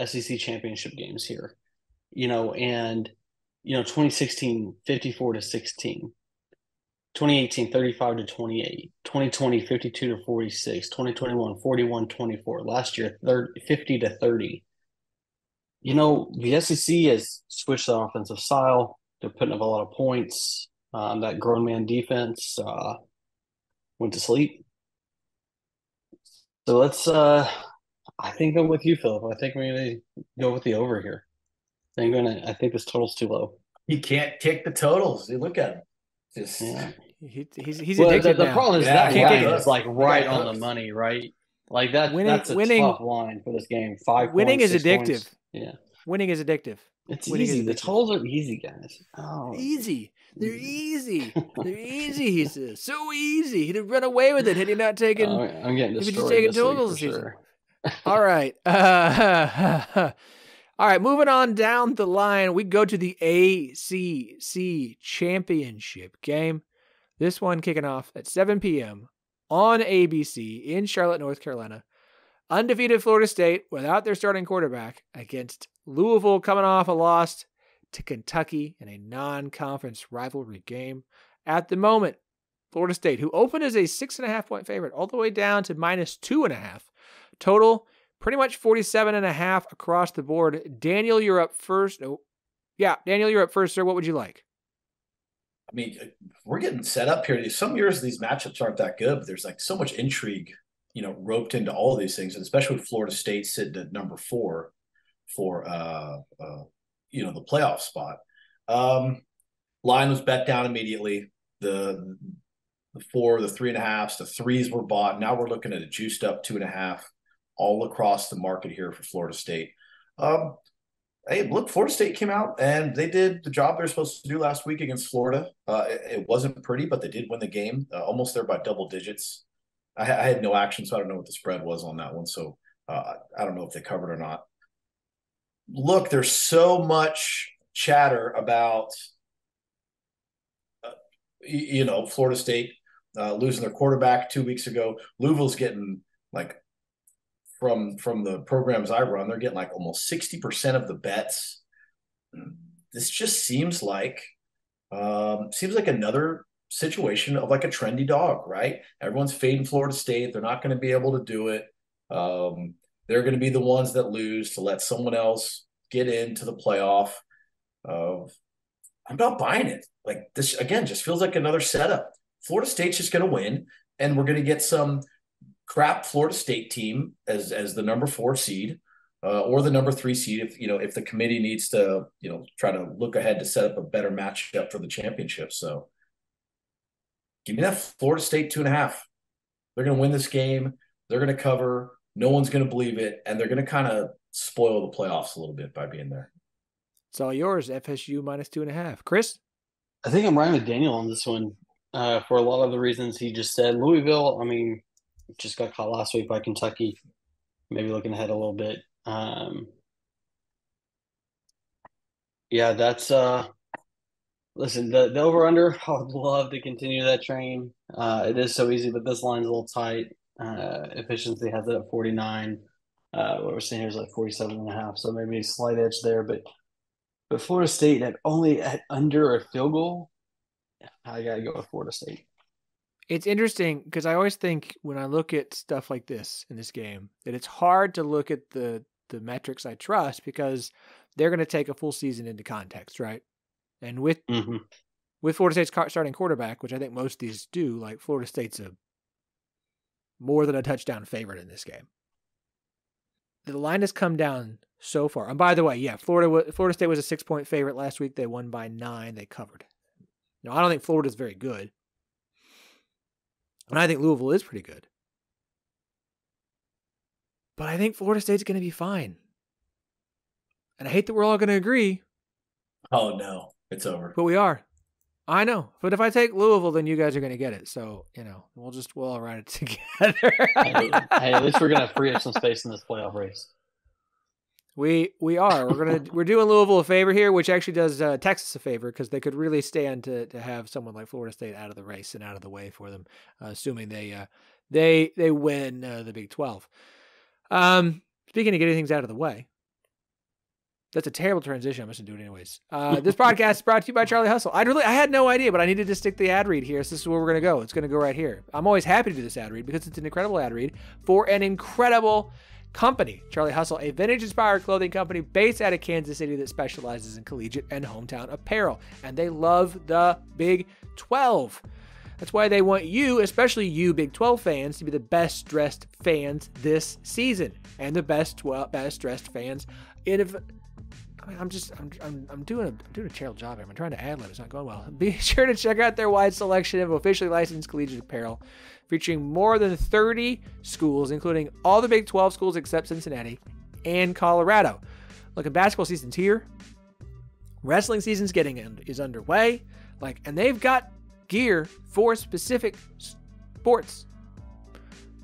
SEC championship games here, and 2016, 54-16. 2018, 35-28. 2020, 52-46. 2021, 41-24. Last year, 50-30. The SEC has switched their offensive style. They're putting up a lot of points. That grown man defense went to sleep. So I think I'm with you, Philip. I think we're going to go with the over here. I think this total's too low. He can't kick the totals. You look at him. Just Yeah. He's addicted the now. problem is Yeah, that he line does. is like right He on does. the money, right? Like that's a Winning- tough line for this game. 5 Winning points, is 6 addictive. points. Yeah. Winning is addictive. It's Winning is easy. The addictive. totals are easy, guys. Oh. Easy. They're easy. They're easy, he says. So easy. He'd have run away with it had he not taken. I'm getting If he's destroyed taking this week totals for this season. sure. All right. All right. Moving on down the line, we go to the ACC Championship game. This one kicking off at 7 p.m. on ABC in Charlotte, North Carolina. Undefeated Florida State without their starting quarterback against Louisville coming off a loss to Kentucky in a non-conference rivalry game. At the moment, Florida State, who opened as a 6.5-point favorite, all the way down to -2.5. Total, pretty much 47.5 across the board. Daniel, you're up first. Daniel, you're up first, sir. What would you like? I mean, we're getting set up here. Some years these matchups aren't that good, but there's like so much intrigue, roped into all of these things, and especially with Florida State sitting at number 4 for the playoff spot. Line was bet down immediately. The 4, the 3.5s, the 3s were bought. Now we're looking at a juiced up 2.5 all across the market here for Florida State. Hey, look, Florida State came out and they did the job they're supposed to do last week against Florida. It wasn't pretty, but they did win the game, almost there by double digits. I had no action, so I don't know what the spread was on that one. So I don't know if they covered or not. Look, there's so much chatter about, Florida State losing their quarterback 2 weeks ago. Louisville's getting like, from the programs I run, they're getting like almost 60% of the bets. This just seems like another situation of like a trendy dog, right? Everyone's fading Florida State. They're not going to be able to do it. They're going to be the ones that lose to let someone else get into the playoff. I'm not buying it. Like this, again, just feels like another setup. Florida State's just going to win, and we're going to get some crap Florida State team as the number 4 seed or the number 3 seed if the committee needs to try to look ahead to set up a better matchup for the championship. So give me that Florida State 2.5. They're going to win this game. They're going to cover. No one's going to believe it, and they're going to kind of spoil the playoffs a little bit by being there. It's all yours. FSU -2.5. Chris? I think I'm right with Daniel on this one for a lot of the reasons he just said. Louisville, I mean, just got caught last week by Kentucky. Maybe looking ahead a little bit. That's listen, the over-under, I would love to continue that train. It is so easy, but this line's a little tight. Efficiency has it at 49. What we're seeing here is like 47.5, so maybe a slight edge there. But Florida State at under a field goal, I got to go with Florida State. It's interesting because I always think when I look at stuff like this in this game that it's hard to look at the metrics I trust because they're going to take a full season into context, right? And with Florida State's starting quarterback, which I think most of these do, like Florida State's a more than a touchdown favorite in this game. The line has come down so far. And by the way, Florida State was a 6-point favorite last week. They won by 9. They covered. Now, I don't think Florida's very good. And I think Louisville is pretty good. But I think Florida State's going to be fine. And I hate that we're all going to agree. Oh, no. It's over. But we are. I know. But if I take Louisville, then you guys are going to get it. So, we'll all ride it together. Hey, at least we're going to free up some space in this playoff race. We are. We're doing Louisville a favor here, which actually does Texas a favor because they could really stand to have someone like Florida State out of the race and out of the way for them, assuming they win the Big 12. Speaking of getting things out of the way, that's a terrible transition. I mustn't do it anyways. This podcast is brought to you by Charlie Hustle. I had no idea, but I needed to stick the ad read here. So this is where we're going to go. It's going to go right here. I'm always happy to do this ad read because it's an incredible ad read for an incredible Company. Charlie Hustle, a vintage-inspired clothing company based out of Kansas City that specializes in collegiate and hometown apparel. And they love the Big 12. That's why they want you, especially you Big 12 fans, to be the best dressed fans this season. And the best dressed fans I'm doing a terrible job here. I'm trying to ad-lib. It's not going well. Be sure to check out their wide selection of officially licensed collegiate apparel, featuring more than 30 schools, including all the Big 12 schools except Cincinnati and Colorado. Look, basketball season's here. Wrestling season's is underway. And they've got gear for specific sports.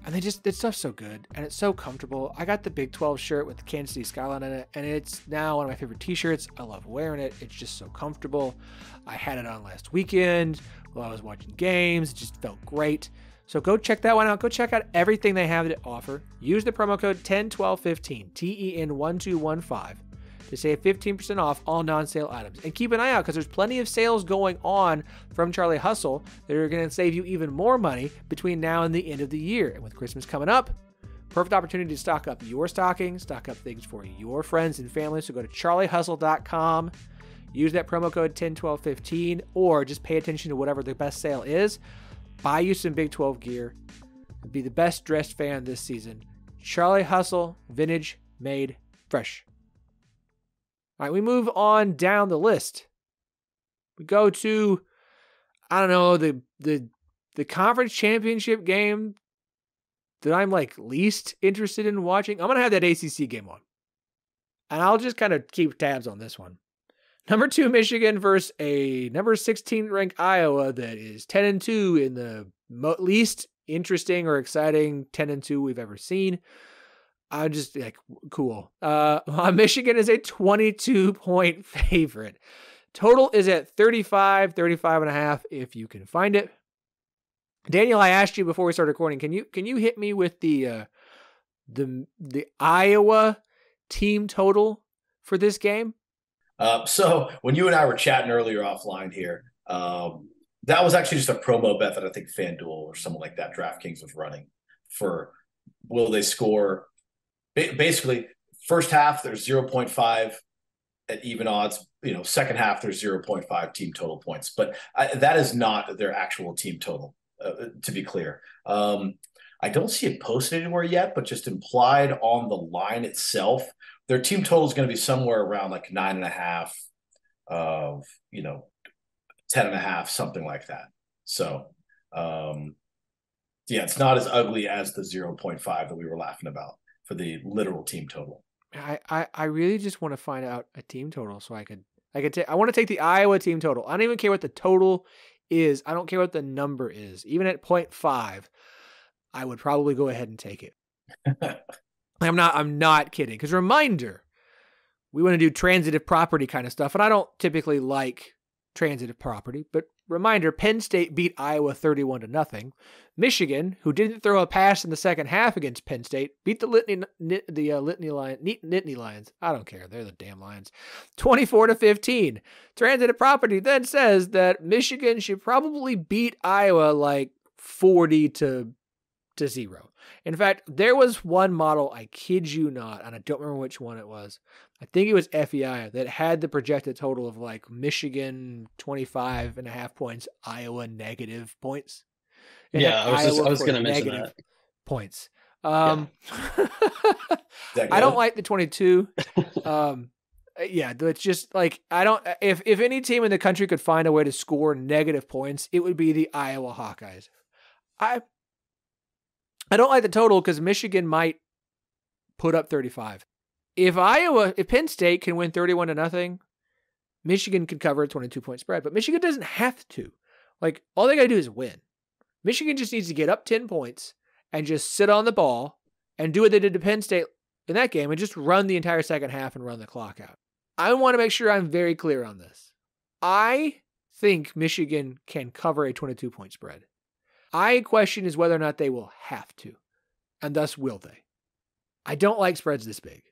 And this stuff's so good, and it's so comfortable. I got the Big 12 shirt with the Kansas City skyline in it, and it's now one of my favorite t-shirts. I love wearing it. It's just so comfortable. I had it on last weekend while I was watching games. It just felt great. So go check that one out. Go check out everything they have to offer. Use the promo code TEN1215, TEN1215, to save 15% off all non-sale items. And keep an eye out because there's plenty of sales going on from Charlie Hustle that are going to save you even more money between now and the end of the year. And with Christmas coming up, perfect opportunity to stock up your stocking, stock up things for your friends and family. So go to charliehustle.com, use that promo code TEN1215, or just pay attention to whatever the best sale is. Buy you some Big 12 gear. Be the best dressed fan this season. Charlie Hustle, vintage, made fresh. All right, we move on down the list. We go to, the conference championship game that I'm least interested in watching. I'm going to have that ACC game on. And I'll just kind of keep tabs on this one. Number 2 Michigan versus a number 16 ranked Iowa that is 10-2 in the least interesting or exciting 10-2 we've ever seen. I'm just cool. Michigan is a 22-point favorite. Total is at 35.5 if you can find it. Daniel, I asked you before we started recording, can you hit me with the Iowa team total for this game? So when you and I were chatting earlier offline here, that was actually just a promo bet that I think FanDuel or someone like that, DraftKings, was running for will they score. Basically, first half, there's 0.5 at even odds. Second half, there's 0.5 team total points. But that is not their actual team total, to be clear. I don't see it posted anywhere yet, but just implied on the line itself, their team total is going to be somewhere around 9.5 of, 10.5, something like that. So, it's not as ugly as the 0.5 that we were laughing about for the literal team total. I really just want to find out a team total so I want to take the Iowa team total. I don't even care what the total is. I don't care what the number is. Even at 0.5, I would probably go ahead and take it. I'm not kidding. Because reminder, we want to do transitive property kind of stuff, and I don't typically like transitive property, but reminder, Penn State beat Iowa 31-0. Michigan, who didn't throw a pass in the second half against Penn State, beat the Nittany Lions. I don't care. They're the damn Lions. 24-15. Transitive property then says that Michigan should probably beat Iowa 40-0. In fact, there was one model, I kid you not, and I don't remember which one it was. I think it was FEI that had the projected total of Michigan 25.5 points, Iowa negative points. Yeah, I was going to mention that. Points. I don't like the 22. It's just I don't. If any team in the country could find a way to score negative points, it would be the Iowa Hawkeyes. I don't like the total because Michigan might put up 35. If Penn State can win 31-0, Michigan could cover a 22-point spread. But Michigan doesn't have to. All they got to do is win. Michigan just needs to get up 10 points and just sit on the ball and do what they did to Penn State in that game and just run the entire second half and run the clock out. I want to make sure I'm very clear on this. I think Michigan can cover a 22-point spread. I question is whether or not they will have to, and thus will they. I don't like spreads this big.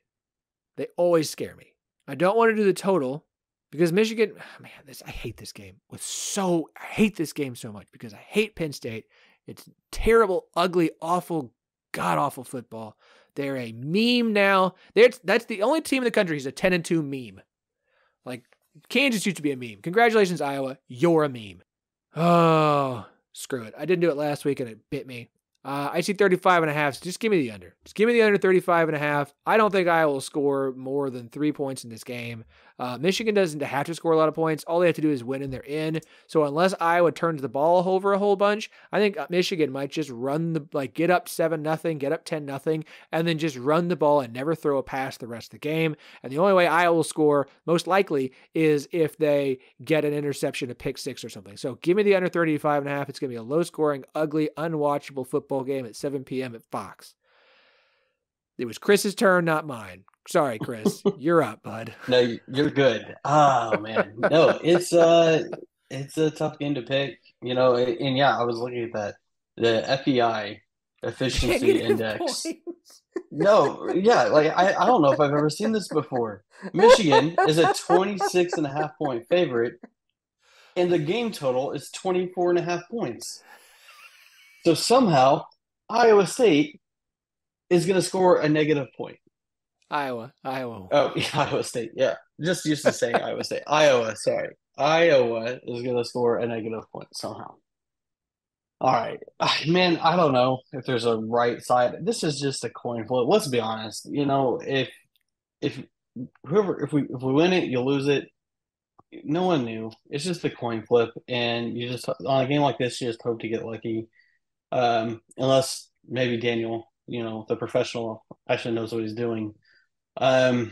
They always scare me. I don't want to do the total because Michigan, I hate this game. I hate this game so much because I hate Penn State. It's terrible, ugly, awful, god-awful football. They're a meme now. That's the only team in the country who's a 10-2 meme. Like, Kansas used to be a meme. Congratulations, Iowa. You're a meme. Oh, screw it. I didn't do it last week and it bit me. I see 35.5. So just give me the under. Just give me the under 35.5. I don't think Iowa will score more than 3 points in this game. Michigan doesn't have to score a lot of points. All they have to do is win and they're in. So unless Iowa turns the ball over a whole bunch, I think Michigan might just get up 7-0, get up 10-0, and then just run the ball and never throw a pass the rest of the game. And the only way Iowa will score, most likely, is if they get an interception, a pick six or something. So give me the under 35.5. It's going to be a low-scoring, ugly, unwatchable football game at 7 p.m. at Fox. It was Chris's turn, not mine. Sorry, Chris. You're up, bud. No, you're good. Oh man, no, it's a tough game to pick, And yeah, I was looking at that, the FEI efficiency index. No, yeah, like I don't know if I've ever seen this before. Michigan is a 26.5 point favorite, and the game total is 24.5 points. So somehow Iowa State is going to score a negative point. Iowa. Oh, yeah, Iowa State. Yeah. Just used to saying Iowa State. Iowa is going to score a negative point somehow. All right. Man, I don't know if there's a right side. This is just a coin flip. Let's be honest. If we win it, you lose it. No one knew. It's just a coin flip. And you just, on a game like this, you just hope to get lucky. Unless maybe Daniel, the professional, actually knows what he's doing. Nope.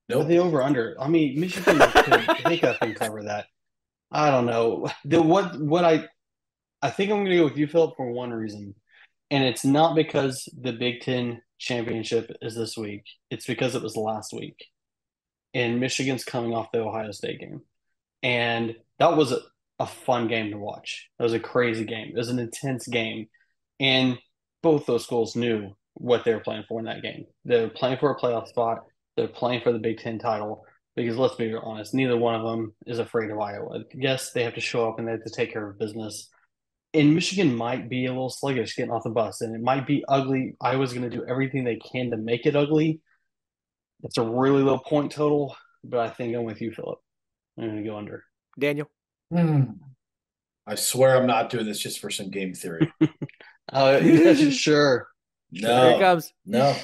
The over under. I mean, Michigan could hiccup and cover that. I don't know. I think I'm going to go with you, Phillip, for one reason, and it's not because the Big Ten championship is this week. It's because it was last week, and Michigan's coming off the Ohio State game, and that was a fun game to watch. It was a crazy game. It was an intense game, and both those schools knew what they were playing for in that game. They were playing for a playoff spot. They're playing for the Big Ten title because, let's be honest, neither one of them is afraid of Iowa. Yes, they have to show up and they have to take care of business. And Michigan might be a little sluggish getting off the bus, and it might be ugly. Iowa's going to do everything they can to make it ugly. It's a really low point total, but I think I'm with you, Phillip. I'm going to go under. Daniel? I swear I'm not doing this just for some game theory. Sure. No, Here it comes. No,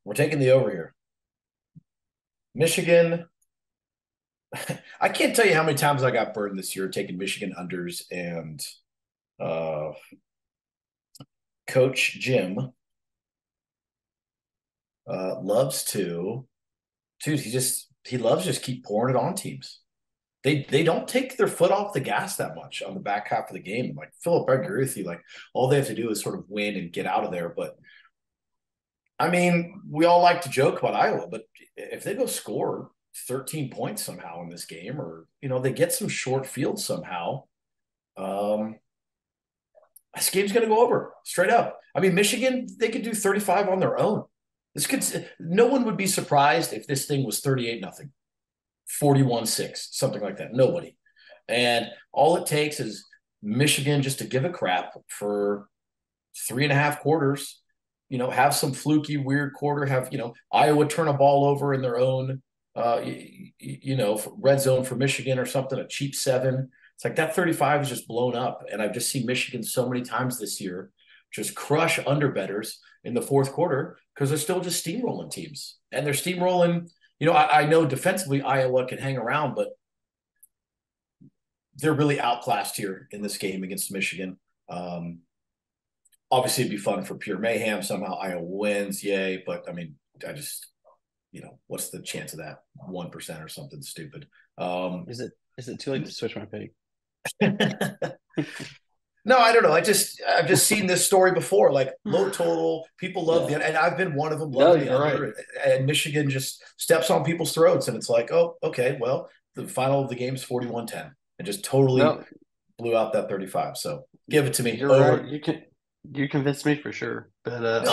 we're taking the over here. Michigan. I can't tell you how many times I got burned this year taking Michigan unders, and Coach Jim loves to, dude. He loves just keep pouring it on teams. They don't take their foot off the gas that much on the back half of the game. Like, Phillip, I agree with you. Like, all they have to do is sort of win and get out of there. But I mean, we all like to joke about Iowa, but if they go score 13 points somehow in this game, or they get some short fields somehow, this game's going to go over straight up. I mean, Michigan, they could do 35 on their own. No one would be surprised if this thing was 38-0, 41-6, something like that. Nobody. And all it takes is Michigan just to give a crap for 3.5 quarters. Have some fluky, weird quarter. Have Iowa turn a ball over in their own, red zone for Michigan or something. A cheap 7. It's like that 35 is just blown up. And I've just seen Michigan so many times this year just crush underbetters in the fourth quarter because they're still just steamrolling teams. And they're steamrolling. I know defensively Iowa can hang around, but they're really outclassed here in this game against Michigan. Obviously, it'd be fun for pure mayhem. Somehow Iowa wins, yay. But, I mean, I just, what's the chance of that? 1% or something stupid. Is it too late to switch my pick? No, I don't know. I've just seen this story before. Like, low total, people love the, and I've been one of them. Right. And Michigan just steps on people's throats, and it's like, oh, okay, well, the final of the game's 41-10, and just totally blew out that 35. So give it to me. You're right. You convinced me for sure. But dude,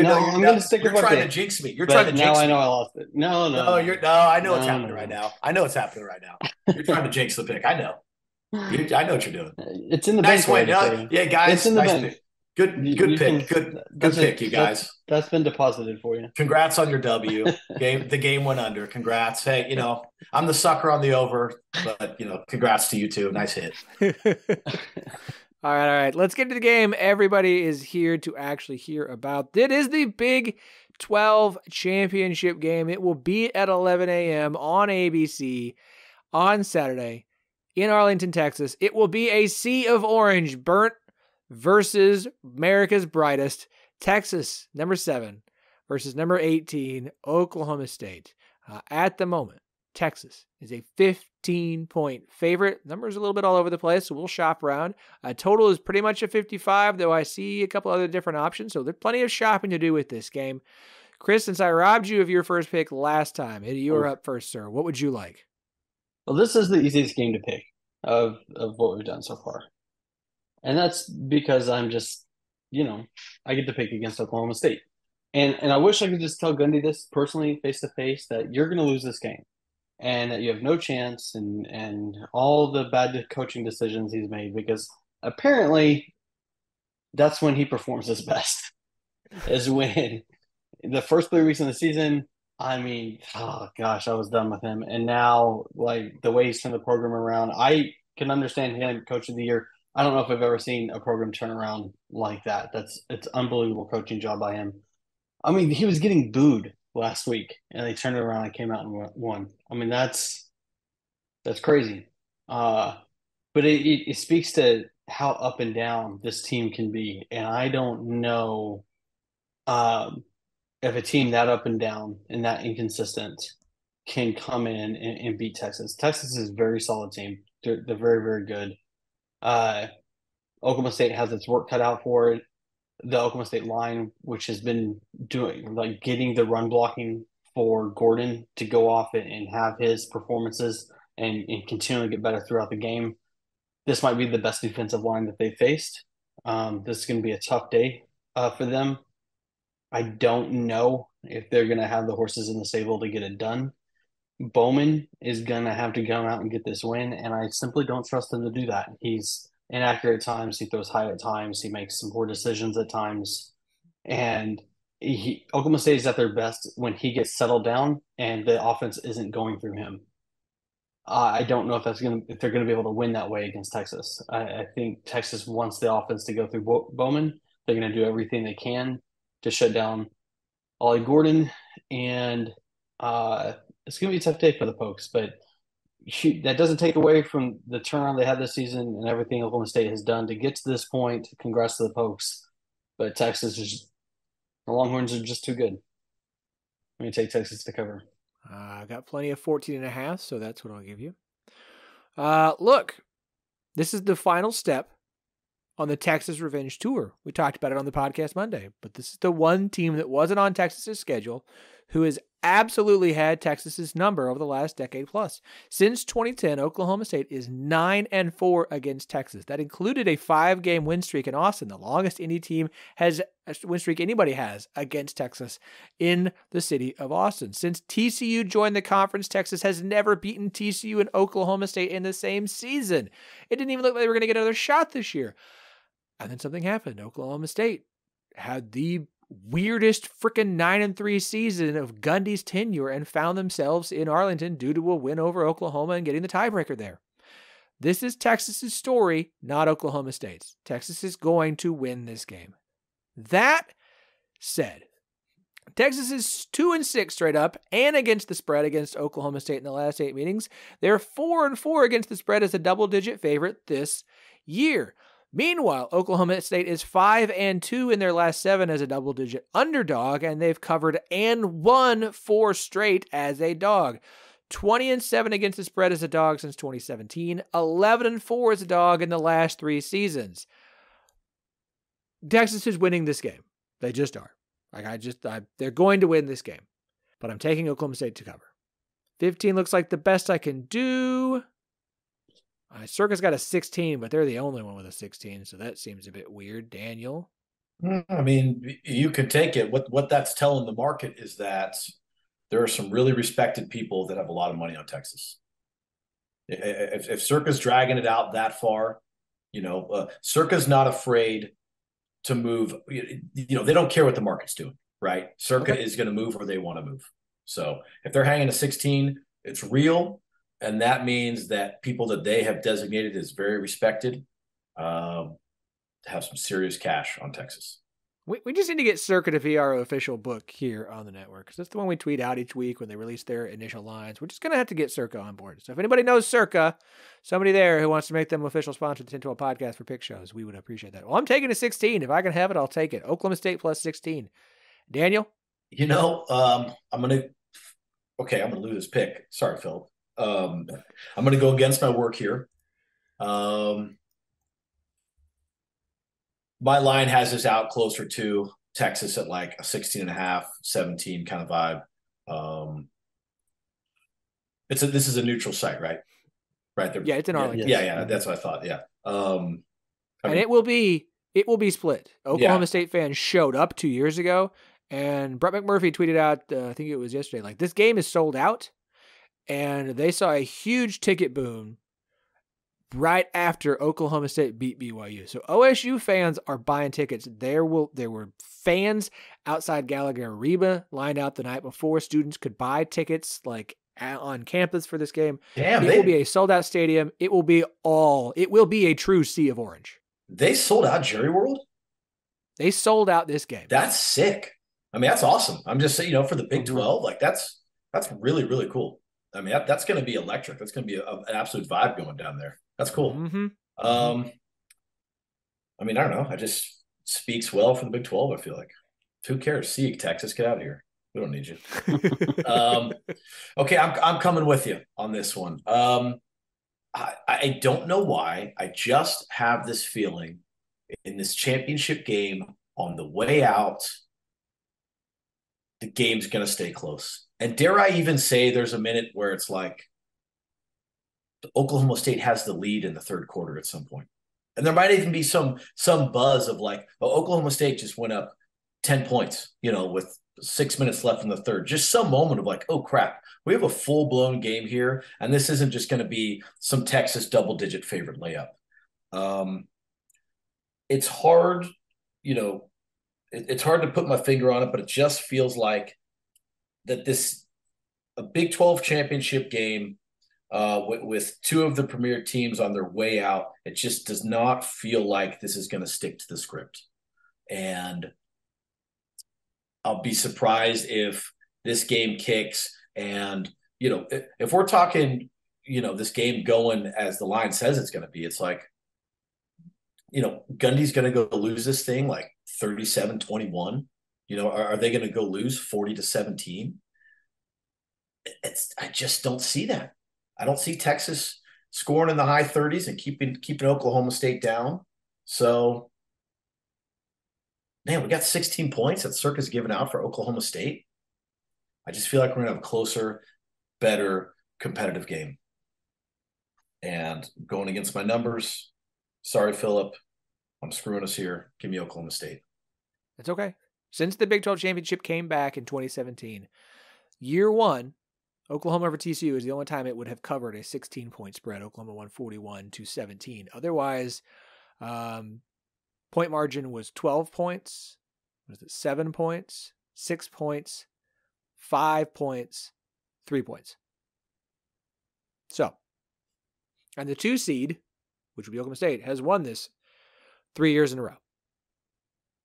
I'm going to stick with my pick. You're trying to jinx me. You're trying to jinx me. Now I know I lost it. No. I know what's happening right now. I know what's happening right now. You're trying to jinx the pick. I know. I know what you're doing. It's in the nice bank. win. Yeah, guys. It's in the bank. Good pick. Good pick, you guys. That's been deposited for you. Congrats on your W. The game went under. Congrats. Hey, I'm the sucker on the over, but congrats to you too. Nice hit. All right. Let's get to the game. Everybody is here to actually hear about. It is the Big 12 championship game. It will be at 11 a.m. on ABC on Saturday in Arlington, Texas. It will be a sea of orange, burnt versus America's brightest. Texas, number 7, versus number 18, Oklahoma State. At the moment, Texas is a 15-point favorite. Numbers a little bit all over the place, so we'll shop around. Total is pretty much a 55, though I see a couple other different options, so there's plenty of shopping to do with this game. Chris, since I robbed you of your first pick last time, you were up first, sir. What would you like? Well, this is the easiest game to pick of what we've done so far. And that's because I'm just, I get to pick against Oklahoma State. And I wish I could just tell Gundy this personally, face to face, that you're going to lose this game and that you have no chance and all the bad coaching decisions he's made, because apparently that's when he performs his best, is when the first 3 weeks in the season, oh gosh, I was done with him. And now, like, the way he's turned the program around, I can understand him, Coach of the Year. I don't know if I've ever seen a program turn around like that. It's unbelievable coaching job by him. He was getting booed last week, and they turned it around and came out and won. That's crazy. But it speaks to how up and down this team can be, and I don't know if a team that up and down and that inconsistent can come in and beat Texas. Texas is a very solid team. They're very, very good. Oklahoma State has its work cut out for it. The Oklahoma State line, which has been getting the run blocking for Gordon to go off and have his performances and continually get better throughout the game. This might be the best defensive line that they faced. This is going to be a tough day for them. I don't know if they're going to have the horses in the stable to get it done. Bowman is going to have to come out and get this win, and I simply don't trust him to do that. He's inaccurate at times. He throws high at times. He makes some poor decisions at times. And Oklahoma State is at their best when he gets settled down and the offense isn't going through him. I don't know if they're going to be able to win that way against Texas. I think Texas wants the offense to go through Bowman. They're going to do everything they can to shut down Ollie Gordon, and it's going to be a tough day for the Pokes, but that doesn't take away from the turnaround they had this season and everything Oklahoma State has done to get to this point. Congrats to the Pokes, but the Longhorns are just too good. I'm going to take Texas to cover. I got plenty of 14.5, so that's what I'll give you. Look, this is the final step on the Texas Revenge Tour. We talked about it on the podcast Monday, but this is the one team that wasn't on Texas's schedule who has absolutely had Texas's number over the last decade plus. Since 2010, Oklahoma State is 9-4 against Texas. That included a 5-game win streak in Austin, the longest any team has a win streak anybody has against Texas in the city of Austin. Since TCU joined the conference, Texas has never beaten TCU and Oklahoma State in the same season. It didn't even look like they were going to get another shot this year. And then something happened. Oklahoma State had the weirdest freaking 9-3 season of Gundy's tenure and found themselves in Arlington due to a win over Oklahoma and getting the tiebreaker there. This is Texas's story, not Oklahoma State's. Texas is going to win this game. That said, Texas is 2-6 straight up and against the spread against Oklahoma State in the last 8 meetings. They're 4-4 against the spread as a double-digit favorite this year. Meanwhile, Oklahoma State is 5-2 in their last 7 as a double-digit underdog, and they've covered and won 4 straight as a dog. 20-7 against the spread as a dog since 2017. 11-4 as a dog in the last 3 seasons. Texas is winning this game. They just are. They're going to win this game. But I'm taking Oklahoma State to cover. 15 looks like the best I can do. Circa's got a 16, but they're the only one with a 16, so that seems a bit weird. Daniel? I mean, you could take it. What that's telling the market is that there are some really respected people that have a lot of money on Texas. If Circa's dragging it out that far, Circa's not afraid to move. They don't care what the market's doing, right? Circa Okay. is going to move where they want to move. So if they're hanging a 16, it's real. And that means that people that they have designated as very respected have some serious cash on Texas. We just need to get Circa to be our official book here on the network, because that's the one we tweet out each week when they release their initial lines. We're just going to have to get Circa on board. So if anybody knows Circa, somebody there who wants to make them official sponsor of the 1012 podcast for pick shows, we would appreciate that. Well, I'm taking a 16. If I can have it, I'll take it. Oklahoma State plus 16. Daniel? I'm going to lose this pick. Sorry, Phil. I'm going to go against my work here. My line has us out closer to Texas at like a 16.5, 17 kind of vibe. This is a neutral site, right? Right there. Yeah, it's in Arlington. Yeah, that's what I thought. Yeah. It will be split. Oklahoma State fans showed up 2 years ago, and Brett McMurphy tweeted out, I think it was yesterday, like, this game is sold out, and they saw a huge ticket boom right after Oklahoma State beat BYU. So OSU fans are buying tickets. There were fans outside Gallagher Arena lined out the night before. Students could buy tickets like on campus for this game. Damn, it will be a sold out stadium. It will be a true sea of orange. They sold out Jerry World? They sold out this game. That's sick. I mean, that's awesome. I'm just saying, for the Big 12, like that's really, really cool. I mean, that's going to be electric. That's going to be an absolute vibe going down there. That's cool. Mm-hmm. I mean, I don't know. It just speaks well for the Big 12, I feel like. Who cares? See, Texas, get out of here. We don't need you. Okay, I'm coming with you on this one. I don't know why. I just have this feeling in this championship game on the way out, the game's going to stay close. And dare I even say there's a minute where it's like Oklahoma State has the lead in the third quarter at some point. And there might even be some buzz of like, Oklahoma State just went up 10 points, with 6 minutes left in the third. Just some moment of like, oh, crap, we have a full-blown game here, and this isn't just going to be some Texas double-digit favorite layup. It's hard, it's hard to put my finger on it, but it just feels like that a Big 12 championship game with two of the premier teams on their way out, it just does not feel like this is going to stick to the script. And I'll be surprised if this game kicks and, if we're talking, this game going as the line says it's going to be, it's like, Gundy's going to go lose this thing like 37-21. Are they going to go lose 40-17? I just don't see that. I don't see Texas scoring in the high 30s and keeping Oklahoma State down. So, man, we got 16 points that Circa's given out for Oklahoma State. I just feel like we're going to have a closer, better, competitive game. And going against my numbers, sorry, Phillip, I'm screwing us here. Give me Oklahoma State. It's okay. Since the Big 12 championship came back in 2017, year one, Oklahoma over TCU is the only time it would have covered a 16-point spread. Oklahoma won 41-17. Otherwise, point margin was 12 points. Was it 7 points, 6 points, 5 points, 3 points? So, and the 2 seed, which would be Oklahoma State, has won this 3 years in a row.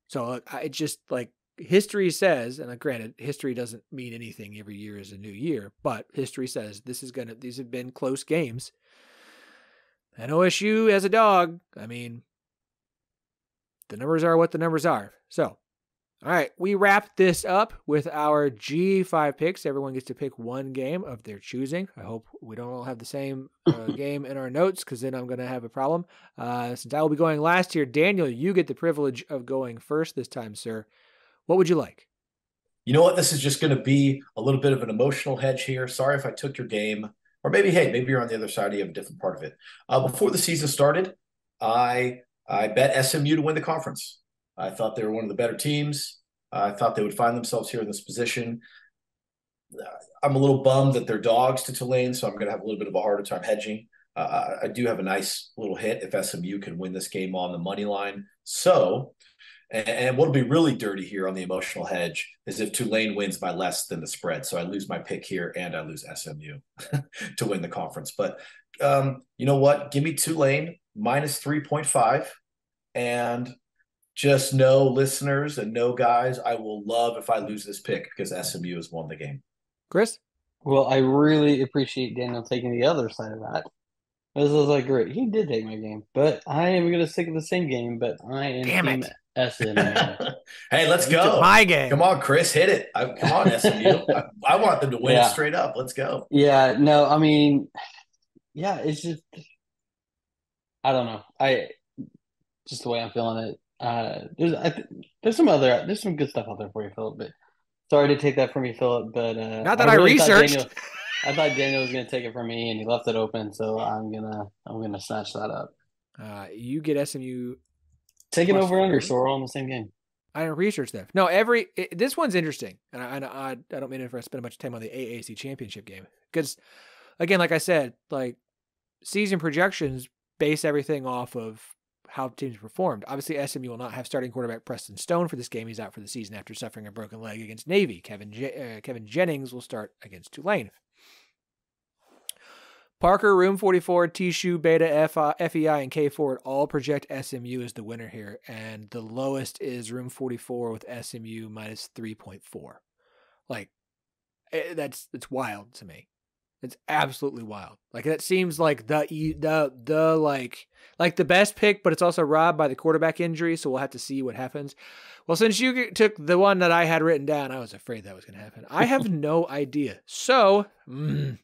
So it just like history says, and granted, history doesn't mean anything. Every year is a new year, but history says these have been close games. And OSU as a dog, I mean, the numbers are what the numbers are. So, all right, we wrap this up with our G5 picks. Everyone gets to pick one game of their choosing. I hope we don't all have the same game in our notes, because then I'm going to have a problem. Since I will be going last here, Daniel, you get the privilege of going first this time, sir. What would you like? You know what? This is just going to be a little bit of an emotional hedge here. Sorry if I took your game. Or maybe you're on the other side. You have a different part of it. Before the season started, I bet SMU to win the conference. I thought they were one of the better teams. I thought they would find themselves here in this position. I'm a little bummed that they're dogs to Tulane, so I'm going to have a little bit of a harder time hedging. I do have a nice little hit if SMU can win this game on the money line. So And what'll be really dirty here on the emotional hedge is if Tulane wins by less than the spread. So I lose my pick here and I lose SMU to win the conference. But you know what? Give me Tulane minus 3.5. And just know, listeners and know, guys, I will love if I lose this pick because SMU has won the game. Chris? Well, I really appreciate Daniel taking the other side of that. This was like great. He did take my game, but I am going to stick with the same game. But I am Damn team it. SMU. Hey, let's You go. took my game. Come on, Chris, hit it. Come on, SMU. I want them to win it straight up. Let's go. Yeah, no, I mean, yeah, it's just, I don't know. Just the way I'm feeling it. There's some good stuff out there for you, Phillip. But sorry to take that from you, Phillip. But not that I researched. I thought Daniel was going to take it from me, and he left it open. So I'm gonna snatch that up. You get SMU taking over under, so we're all in the same game. I didn't research that. No, this one's interesting, and I don't mean to spend much time on the AAC championship game because, again, like I said, like season projections base everything off of how teams performed. Obviously, SMU will not have starting quarterback Preston Stone for this game. He's out for the season after suffering a broken leg against Navy. Kevin Jennings will start against Tulane. Parker, Room 44, T-Shoe, Beta, FEI, and K4 all project SMU as the winner here, and the lowest is Room 44 with SMU minus 3.4. Like, that's wild to me. It's absolutely wild. Like, that seems like the like the best pick, but it's also robbed by the quarterback injury, so we'll have to see what happens. Well, since you took the one that I had written down, I was afraid that was going to happen. I have no idea. So, can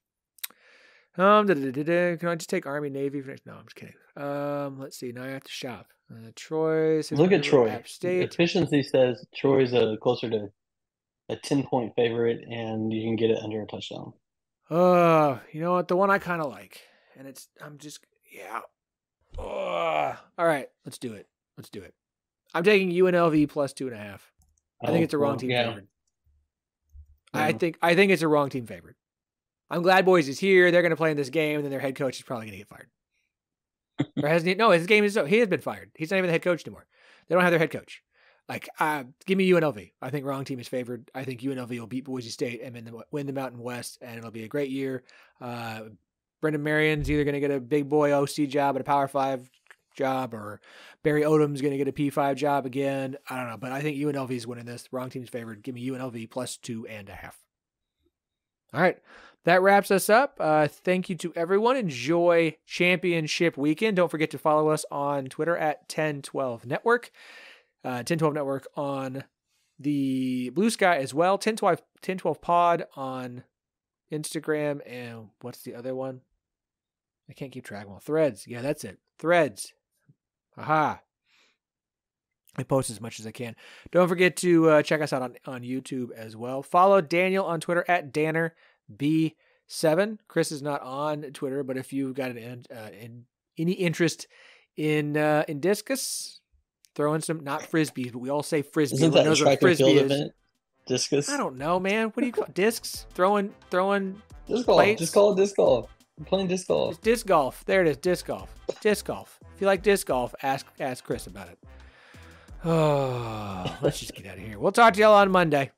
I just take Army Navy for next? No, I'm just kidding. Let's see. Now I have to shop. Troy. Look at Troy. App State. Efficiency says Troy's closer to a 10-point favorite, and you can get it under a touchdown. You know what? The one I kind of like, and yeah. All right, let's do it. I'm taking UNLV plus 2.5. I think it's a wrong team favorite. Yeah. I think it's a wrong team favorite. I'm glad Boise's here. They're going to play in this game, and then their head coach is probably going to get fired. Or hasn't he? No, his game is he has been fired. He's not even the head coach anymore. They don't have their head coach. Like, give me UNLV. I think wrong team is favored. I think UNLV will beat Boise State and win the Mountain West, and it'll be a great year. Brendan Marion's either going to get a big boy OC job at a Power 5 job, or Barry Odom's going to get a P5 job again. I don't know, but I think UNLV is winning this. Wrong team's favored. Give me UNLV plus 2.5. All right. That wraps us up. Thank you to everyone. Enjoy championship weekend. Don't forget to follow us on Twitter at Ten12 Network. 1012 Network on the Blue Sky as well. 1012 Pod on Instagram. And what's the other one? I can't keep track of them. Threads. Yeah, that's it. Threads. Aha. I post as much as I can. Don't forget to check us out on YouTube as well. Follow Daniel on Twitter at DannerB7. Chris is not on Twitter, but if you've got any interest in discus, throw in some, not frisbees, but we all say frisbee. Isn't that a track and field event? Discus? I don't know, man. What do you call discs? Throwing disc golf. Plates? Just call it disc golf. I'm playing disc golf. It's disc golf. There it is. Disc golf. Disc golf. If you like disc golf, ask Chris about it. Oh, let's just get out of here. We'll talk to y'all on Monday.